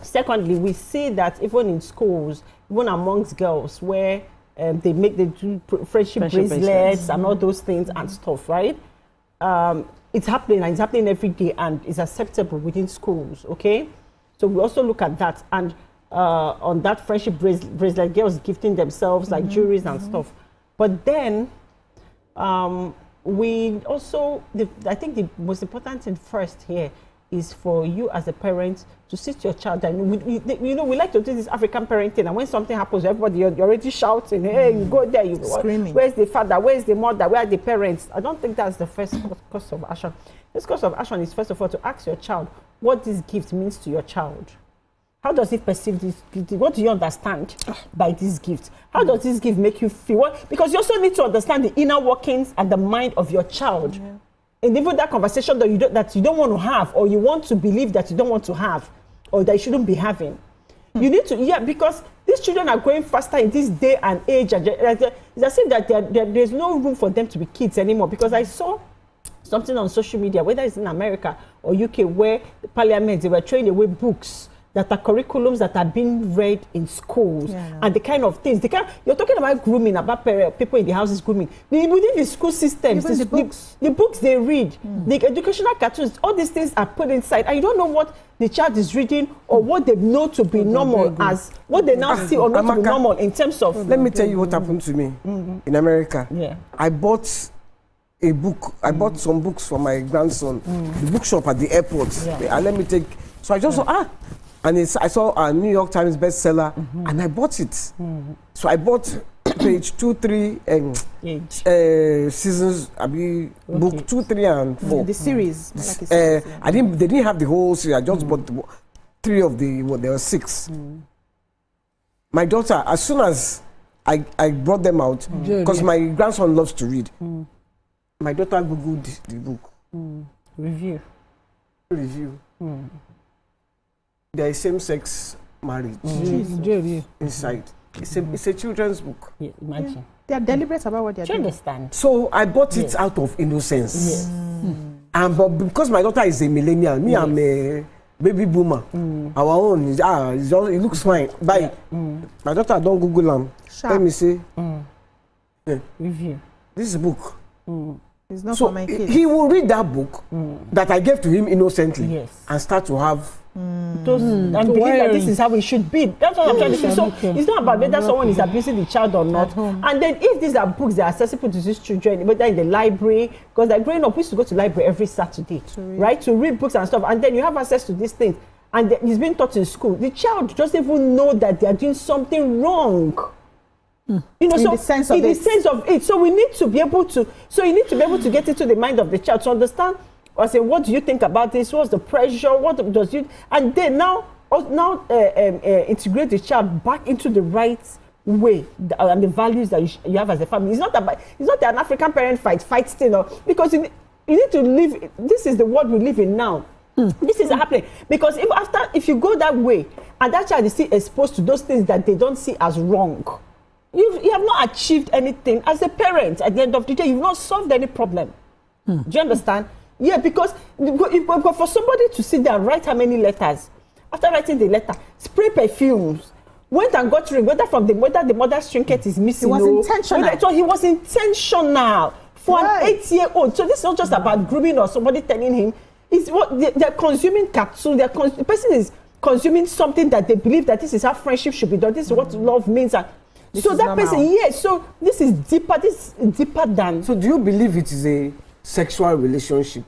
Secondly, we see that even in schools, even amongst girls, where they do friendship bracelets and all those things and stuff, right? It's happening, and it's happening every day, and it's acceptable within schools, okay? So we also look at that, and on that friendship bracelet, girls gifting themselves like jewelries and stuff. But then we also, I think the most important thing first here is for you as a parent to sit your child and we like to do this African parenting, and when something happens, everybody you're already shouting, hey, you go there, you screaming. Where's the father? Where's the mother? Where are the parents? I don't think that's the first course of action. This course of action is first of all to ask your child what this gift means to your child. How does it perceive this gift? What do you understand by this gift? How does this gift make you feel? Because you also need to understand the inner workings and the mind of your child. Yeah. And even that conversation that you don't want to have, or you want to believe that you don't want to have, or that you shouldn't be having. You need to, because these children are going faster in this day and age. And it's as if that there's no room for them to be kids anymore. Because I saw something on social media, whether it's in America or UK, where the parliament, they were throwing away books that are curriculums that are being read in schools, and the kind of things. You're talking about grooming, about people in the houses grooming. Within the school systems, the books they read, the educational cartoons, all these things are put inside, and you don't know what the child is reading or what they know to be normal as what they now see or know to be normal in terms of. Let me tell you what happened to me in America. Yeah, I bought a book. I bought some books for my grandson. The bookshop at the airport. And let me take. So I just saw and I saw a New York Times bestseller, and I bought it. So I bought page 2, 3, seasons. Book 2, 3, and 4. The series. They didn't have the whole series. I just bought 3 of the. There were 6. My daughter, as soon as I brought them out, because my grandson loves to read, my daughter googled the book. Review. There is same-sex marriage inside. It's a children's book. Yeah, imagine. They are deliberate about what they are doing. Understand. So I bought it out of innocence. But because my daughter is a millennial, me I'm a baby boomer. Our own is it looks fine. Buy it. My daughter don't Google them. Let me say. Review. This book. It's not for my kids. He will read that book that I gave to him innocently and start to have. And believe that this is how it should be. That's what I'm trying to say. So it's not about whether someone is abusing the child or not. And then if these are books that are accessible to these children, whether in the library, because like growing up, we used to go to the library every Saturday, right, to read books and stuff. And then you have access to these things, and it's being taught in school. The child doesn't even know that they are doing something wrong. In the sense of it. So we need to be able to. So you need to be able to get into the mind of the child to understand. I say, what do you think about this? What's the pressure? What does you? And then now integrate the child back into the right way and the values that you have as a family. It's not an African parent fight still, because you need to live. This is the world we live in now. This is happening because if you go that way and that child is still exposed to those things that they don't see as wrong, you have not achieved anything as a parent. At the end of the day, you've not solved any problem. Do you understand? Yeah, because for somebody to sit there and write how many letters, after writing the letter, spray perfumes, went and got ring, whether the mother's trinket is missing. It was intentional. So he was intentional for an 8-year-old. So this is not just about grooming or somebody telling him. It's what they're consuming cartoon. The person is consuming something that they believe that this is how friendship should be done. This is what love means. So that person, so this is deeper. This is deeper than. So do you believe it is a sexual relationship?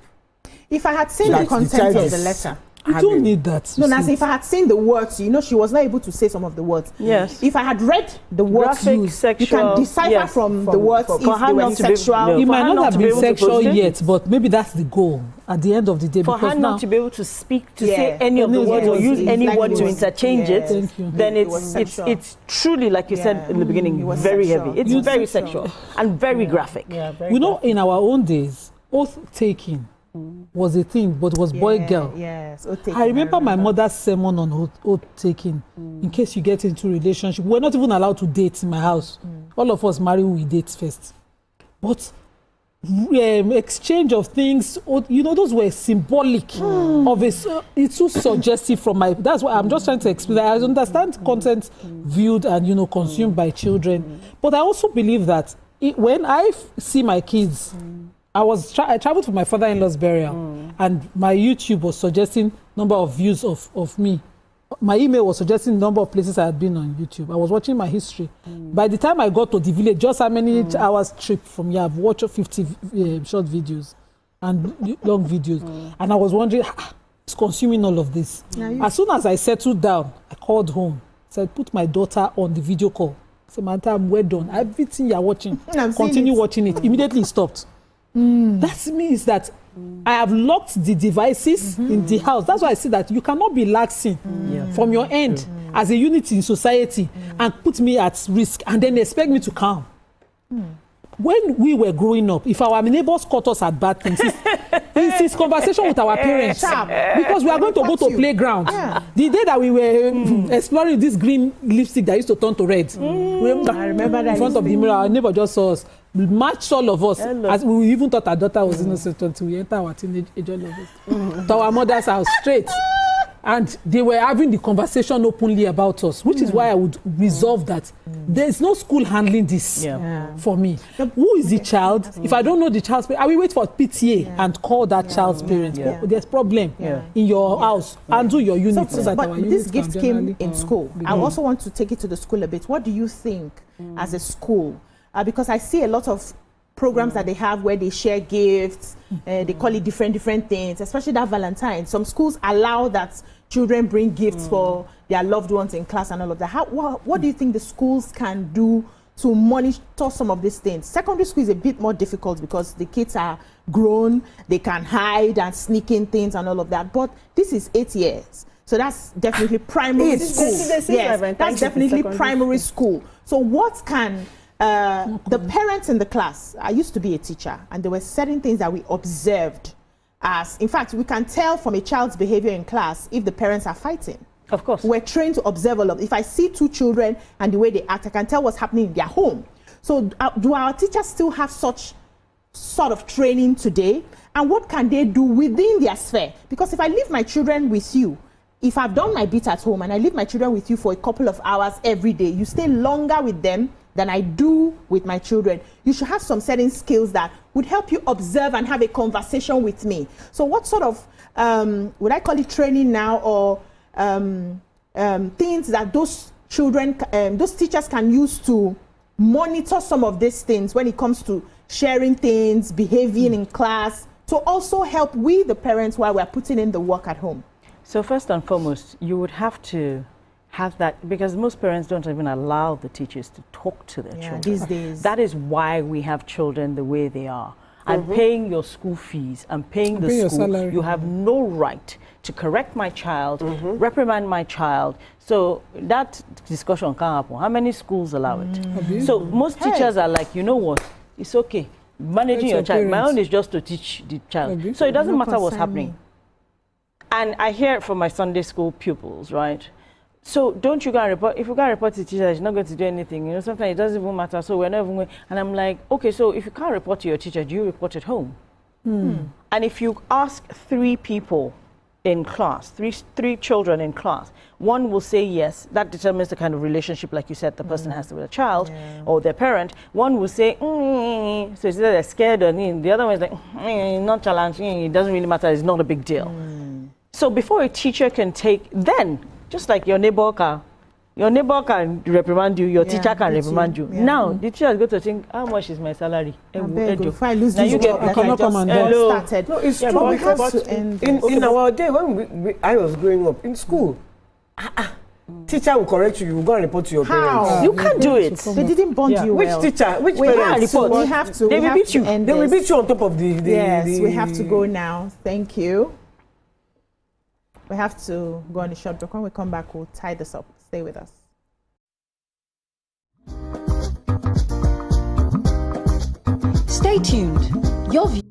If I had seen the content of the letter, you don't need that. No, Nancy, if I had seen the words, she was not able to say some of the words. Yes. If I had read the words used, sexual, you can decipher from the words if they were sexual. It might not have been sexual yet, but maybe that's the goal at the end of the day. For her not to be able to speak, to say any of the words or use any word to interchange it, then it's truly, like you said in the beginning, very heavy. It's very sexual and very graphic. We know in our own days, oath taking was a thing, but it was boy-girl. Yes. I remember my mother's sermon on oath-taking. In case you get into a relationship, we're not even allowed to date in my house. All of us marry, we date first. But exchange of things, those were symbolic of it's so suggestive from that's why I'm just trying to explain. I understand content viewed and consumed by children, but I also believe that when I see my kids, I traveled for my father-in-law's burial, and my YouTube was suggesting number of views of me. My email was suggesting the number of places I had been on YouTube. I was watching my history. By the time I got to the village, just how many hours trip from here, I've watched 50 short videos and long videos. And I was wondering, it's consuming all of this. As soon as I settled down, I called home, said, put my daughter on the video call. I said, Manta, I'm well done. Everything you're watching, continue watching it. Immediately it stopped. That means that I have locked the devices in the house. That's why I say that you cannot be laxing from your end as a unit in society and put me at risk and then expect me to calm. When we were growing up, if our neighbors caught us at bad things, it's conversation with our parents because we are going to go to playground. The day that we were exploring this green lipstick that used to turn to red, I remember that in front of the mirror, our neighbor just saw us. Matched all of us. As we even thought our daughter was innocent until we enter our teenage age all of us. To our mother's house straight. And they were having the conversation openly about us, which is why I would resolve that. There is no school handling this for me. Who is the child? If I don't know the child's parent, I will wait for PTA and call that child's parent. There's problem in your house and do your unit. But this gift came in school. I also want to take it to the school a bit. What do you think as a school? Because I see a lot of programs that they have where they share gifts, they call it different things, especially that Valentine's. Some schools allow that children bring gifts for their loved ones in class and all of that. What do you think the schools can do to monitor some of these things? Secondary school is a bit more difficult because the kids are grown, they can hide and sneak in things and all of that. But this is 8 years. So that's definitely primary school. Yes, that's definitely primary school. So what can the parents in the class, I used to be a teacher, and there were certain things that we observed as, in fact, we can tell from a child's behavior in class if the parents are fighting. Of course. We're trained to observe a lot. If I see two children and the way they act, I can tell what's happening in their home. So do our teachers still have such sort of training today? And what can they do within their sphere? Because if I leave my children with you, if I've done my bit at home and I leave my children with you for a couple of hours every day, you stay longer with them than I do with my children. You should have some certain skills that would help you observe and have a conversation with me. So what sort of, would I call it training now, or things that those children, those teachers can use to monitor some of these things when it comes to sharing things, behaving in class, to also help we, the parents, while we're putting in the work at home? So first and foremost, you would have to have that, because most parents don't even allow the teachers to talk to their children. These days. That is why we have children the way they are. And paying your school fees and paying the school, you have no right to correct my child, reprimand my child. So that discussion can't happen. How many schools allow it? So most teachers are like, you know what, it's okay. Managing your child. My own is just to teach the child. So it doesn't matter what's happening. And I hear it from my Sunday school pupils, right? So don't you go and report, if you go and report to the teacher, she's not going to do anything. You know, sometimes it doesn't even matter, so we're not even going. And I'm like, okay, so if you can't report to your teacher, do you report at home? And if you ask 3 people in class, three children in class, one will say yes. That determines the kind of relationship, like you said, the person has with a child or their parent. One will say, so it's either they're scared or the other one is like, not challenging, it doesn't really matter, it's not a big deal. So before a teacher can take, then, just like your neighbor can reprimand you, your teacher can reprimand you. Now, the teacher is going to think, how much is my salary? If I lose this job that I just started. No, it's true, because in our day, when I was growing up, in school, teacher will correct you, you will go and report to your parents. You can't do it. They didn't bond you well. Which teacher? Which parents? We have to. They will beat you. They will beat you on top of the... Yes, we have to go now. Thank you. We have to go on a short break. When we come back, we'll tie this up. Stay with us. Stay tuned. Your view.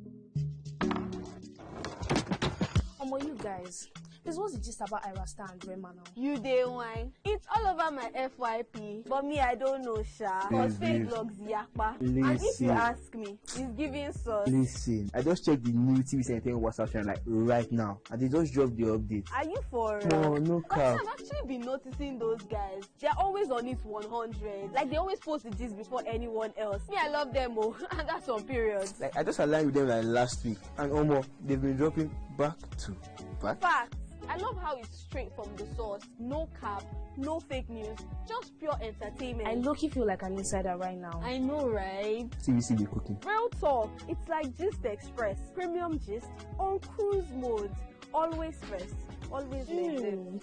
guys? This was the gist about Irasta and Rema now. You day wine. It's all over my FYP, but me I don't know sha. Cause fake blogs yakpa. And if you ask me, it's giving sauce. Listen, I just checked the new TV Entertainment WhatsApp channel like right now, and they just dropped the update. Are you for No cap. I've actually been noticing those guys. They're always on it 100. Like they always post the gist before anyone else. Me, I love them oh, and that's on periods. Like I just aligned with them like last week, and almost they've been dropping back to back. Facts. I love how it's straight from the source. No cap, no fake news, just pure entertainment. I low-key feel like an insider right now. I know, right? TVC be cooking. Real talk. It's like Gist Express. Premium gist on cruise mode. Always first. Always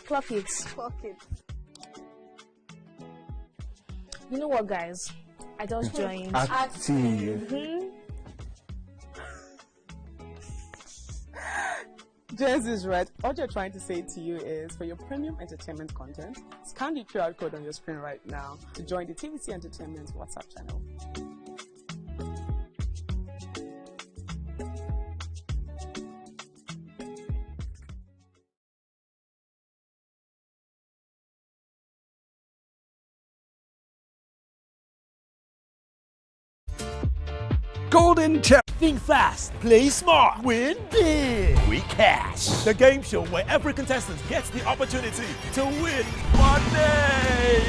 Clock it. Clock it. You know what, guys? I just joined. Active. Jez is right. What you're trying to say to you is, for your premium entertainment content, scan the QR code on your screen right now to join the TVC Entertainment WhatsApp channel. Golden Tip. Think fast, play smart, win big. We Cash. The game show where every contestant gets the opportunity to win money.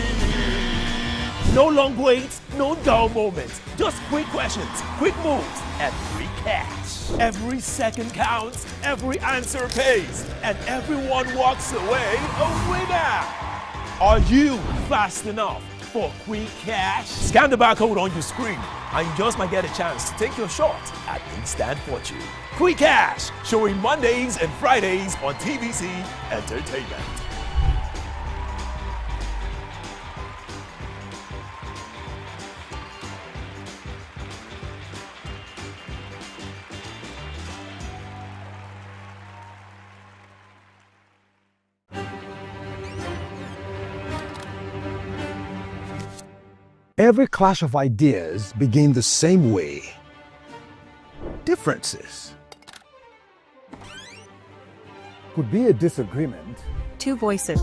No long waits, no dull moments. Just quick questions, quick moves, and free cash. Every second counts, every answer pays, and everyone walks away a winner. Are you fast enough for quick cash? Scan the barcode on your screen and you just might get a chance to take your shot at instant fortune. Quick Cash, showing Mondays and Fridays on TVC Entertainment. Every clash of ideas begin the same way. Differences could be a disagreement. Two voices.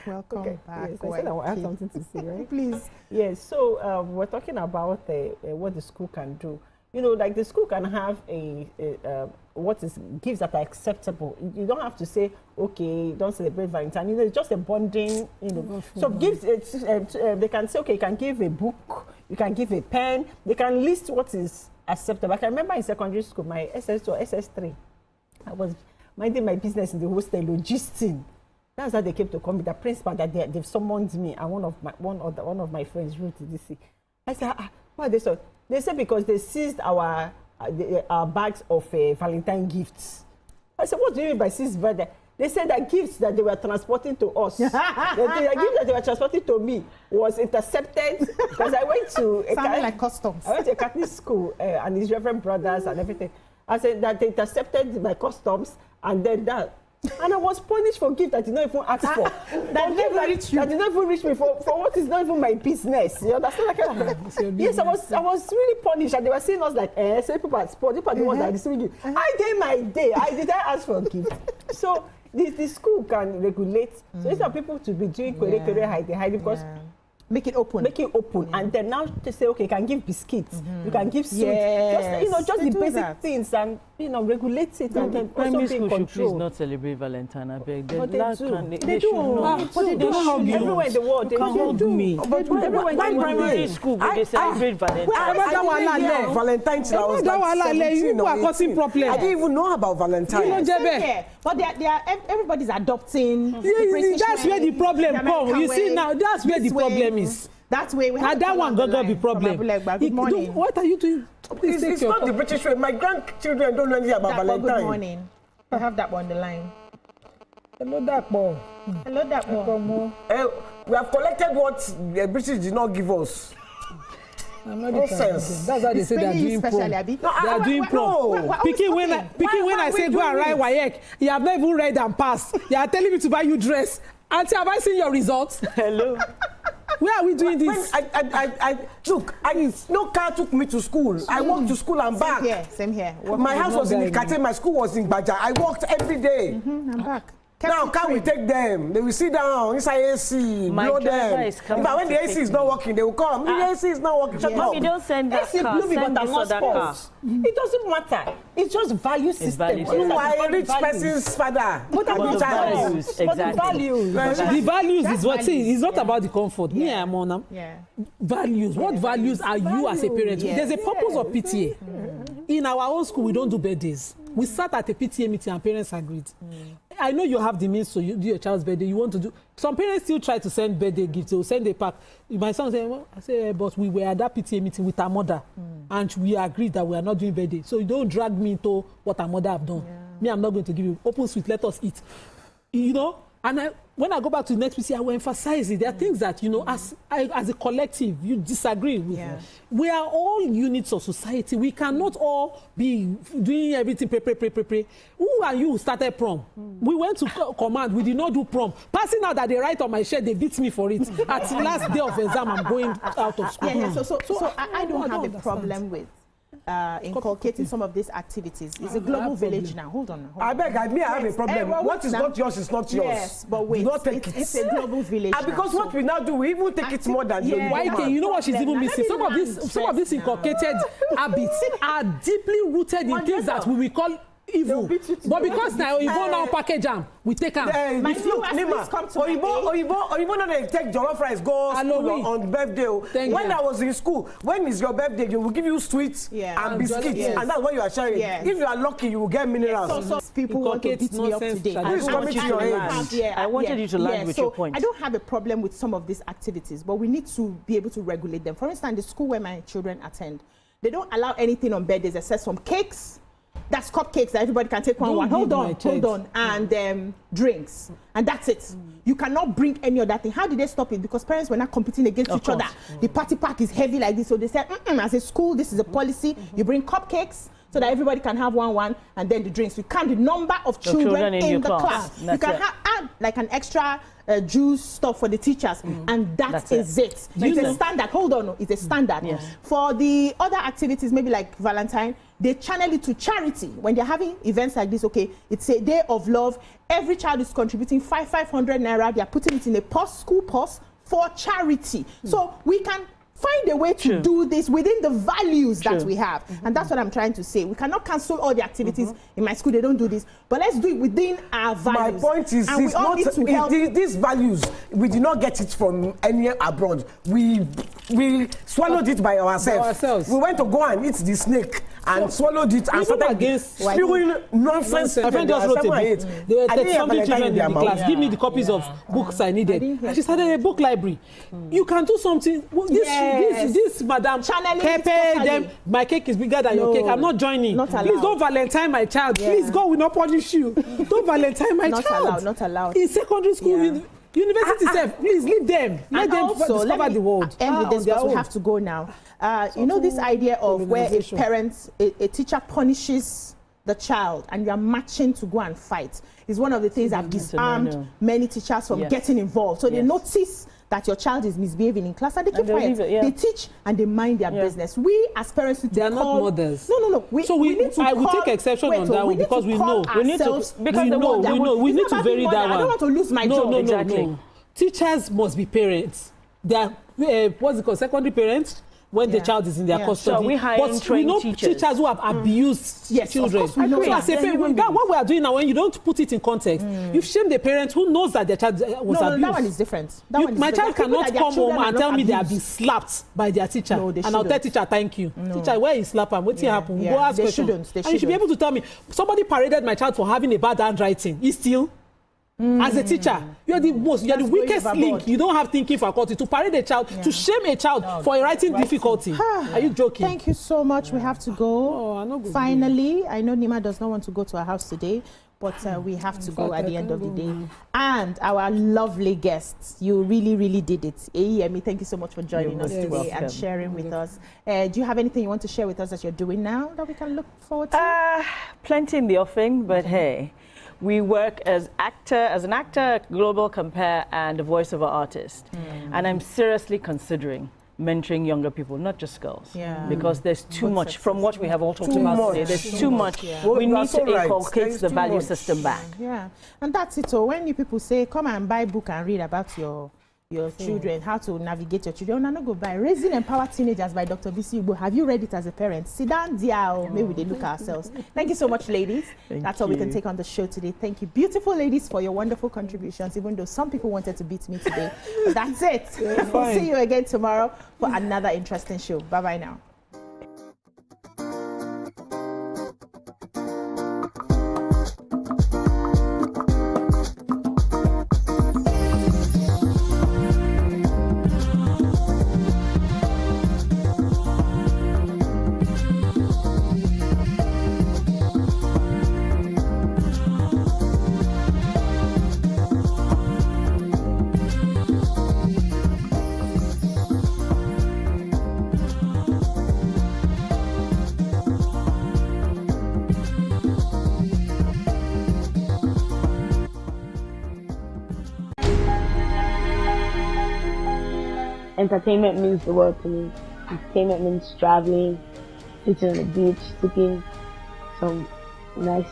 Welcome back. Yes, I said I will have something to say, right? Please. Yes, so we're talking about what the school can do. You know, like the school can have what is gifts that are acceptable. You don't have to say, okay, don't celebrate Valentine. You know, it's just a bonding, you know. So gifts, they can say, okay, you can give a book, you can give a pen, they can list what is acceptable. I can remember in secondary school, my SS2 or SS3, I was minding my business in the hostel, logisting. That's how they came to call me, the principal, that they've summoned me, and one of my friends wrote to this. I said, what they said? They said because they seized our bags of Valentine gifts. I said, what do you mean by seized bags? They said that gifts that they were transporting to us, the gifts that they were transporting to me was intercepted because I went to like customs. I went to a Catholic school and his Reverend brothers and everything. I said that they intercepted my customs and then that. And I was punished for gift that did not even ask for. That did not even reach me for what is not even my business. You understand? Yes, I was really punished, and they were saying us like, say people are sport, people are the ones that are receiving gift. I did my day. I did not ask for a gift. So the school can regulate. So instead of people to be doing hide because. Make it open. And then now to say, okay, you can give biscuits, you can give sweets, just the basic things, and regulate it, and then primary also be in school should control. please not celebrate Valentine. I beg. But they do. They do. But they do. Everywhere in the world, they do. But everywhere in primary school, they celebrate Valentine. Valentine's was like 17 or 18. I didn't even know about Valentine's. But everybody's adopting. That's where the problem comes. You see now, that's where the problem is. That's where we have that one gonna be problem. Good morning. What are you doing? It's not the British way. My grandchildren don't know anything about Valentine. Good morning. I have that one on the line. Hello, that boy. Hello, that boy. We have collected what the British did not give us. That's how they say they are doing prom. They are doing prom. Picking when I say go and write WAEC, you have not even read and passed. You are telling me to buy you dress. Auntie, have I seen your results? Hello. Where are we doing this? Look, no car took me to school. I walked to school and back. Same here. My house was in Ikate, my school was in Baja. I walked every day. I'm back. Now, can we take them? They will sit down inside AC, blow them. When the AC is not working, they will come. The AC is not working. Shut up. You don't send that AC car, blew me, send but this I'm not other car. It doesn't matter. It's just value system. You are a rich person's father. What are the values? Exactly. The values is what, see, it's not about the comfort. Me, I'm on them. Values. What values are you as a parent? There's a purpose of PTA. In our own school, we don't do birthdays. We sat at a PTA meeting and parents agreed. I know you have the means to do your child's birthday. You want to do. Some parents still try to send birthday gifts. They will send a pack. My son said, well, I say, but we were at that PTA meeting with our mother, and we agreed that we are not doing birthday. So you don't drag me into what our mother have done. Me, I'm not going to give you open sweet. Let us eat. You know. And when I go back to the next PTA, I will emphasize it. There are things that, you know, as a collective, you disagree with. We are all units of society. We cannot all be doing everything pray. Who are you who started prom? We went to command. We did not do prom. Passing out that they write on my shirt, they beat me for it. At the last day of exam, I'm going out of school. So I don't have a problem with inculcating some of these activities. It's a global village now. Hold on. I beg, I have a problem. What is not yours is not yours. Yes, but wait, it's a global village. And because what we now do, we even take it more than you. You know what she's even missing? Some of these inculcated habits are deeply rooted in things that we will call evil. But because now you go now package them, we take them. My Nima, Oyibo they take jollof rice go school on birthday. When I was in school, when is your birthday? You will give you sweets and biscuits, and that's what you are sharing. If you are lucky, you will get minerals. So people want to beat me up today. I wanted you to land with your point. I don't have a problem with some of these activities, but we need to be able to regulate them. For instance, the school where my children attend, they don't allow anything on birthdays except some cakes. That's cupcakes that everybody can take one. Hold on. And drinks. And that's it. You cannot bring any other thing. How did they stop it? Because parents were not competing against each other. The party pack is heavy like this. So they said, as a school, this is a policy. You bring cupcakes so that everybody can have one, and then the drinks. You count the number of children in the class. You can add like an extra juice stuff for the teachers, and that is it. It's a standard. Hold on, it's a standard. For the other activities, maybe like Valentine, they channel it to charity. When they're having events like this, okay, it's a day of love. Every child is contributing 500 naira. They are putting it in a purse, school purse, for charity. So we can find a way to do this within the values that we have. And that's what I'm trying to say. We cannot cancel all the activities in my school. They don't do this. But let's do it within our values. My point is, these values, we did not get it from any abroad. We swallowed it by ourselves. We went to go and eat the snake and swallowed it and started spewing nonsense. My friend just wrote a book. There were 30-something children in the class. Give me the copies of books I needed. And she started a book library. You can do something. This madam, Pepe, them, my cake is bigger than your cake. I'm not joining. Please don't Valentine my child. Please, God will not punish you. Don't Valentine my child. Not allowed. In secondary school, university self, please leave them. Let them discover the world. End with this because we have to go now. You know this idea of where a teacher punishes the child and you are marching to go and fight is one of the things that have disarmed many teachers from getting involved. So they notice that your child is misbehaving in class and they keep quiet. They teach and they mind their business. We as parents need to are not mothers. No. We need to we take exception on that one because we know. We need to vary that one. I don't want to lose my job. No. Teachers must be parents. They are what's it called? Secondary parents. When the child is in their custody. But we know teachers who have abused children. So as a parent, what we are doing now, when you don't put it in context, you shame the parent who knows that their child was abused. That one is different. My child cannot come home and tell me they have been slapped by their teacher. And I'll tell teacher, thank you. Teacher, where is slap? What happened? Go ask questions. And you should be able to tell me, somebody paraded my child for having a bad handwriting. He still... As a teacher, you are the weakest link. You don't have thinking faculty to parade a child, to shame a child for a writing difficulty. Are you joking? Thank you so much. We have to go. Finally, I know Nima does not want to go to our house today. but we have to go at the end of the day. And our lovely guests, you really did it. Yemi, thank you so much for joining us today and sharing with us. Do you have anything you want to share with us that you're doing now that we can look forward to? Plenty in the offing, but hey, we work as an actor, global compare, and a voiceover artist. And I'm seriously considering mentoring younger people, not just girls, because there's too much from what we have all talked about today. There's too much. We need to inculcate the value system back. Yeah, and that's it. So when you people say, come and buy a book and read about your children, how to navigate your children, I'm not go buy Raising Empowered Teenagers by Dr. B.C. Ugbo. Have you read it as a parent? Sit down, dear. Maybe they look at ourselves. Thank you so much, ladies. That's all we can take on the show today. Thank you, beautiful ladies, for your wonderful contributions, even though some people wanted to beat me today. But that's it. We'll see you again tomorrow for another interesting show. Bye-bye now. Entertainment means the world to me. Entertainment means traveling, sitting on the beach, sipping some nice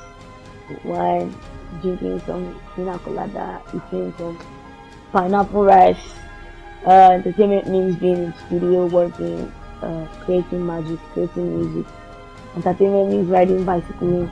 wine, drinking some pina colada, eating some pineapple rice. Entertainment means being in studio, working, creating magic, creating music. Entertainment means riding bicycles,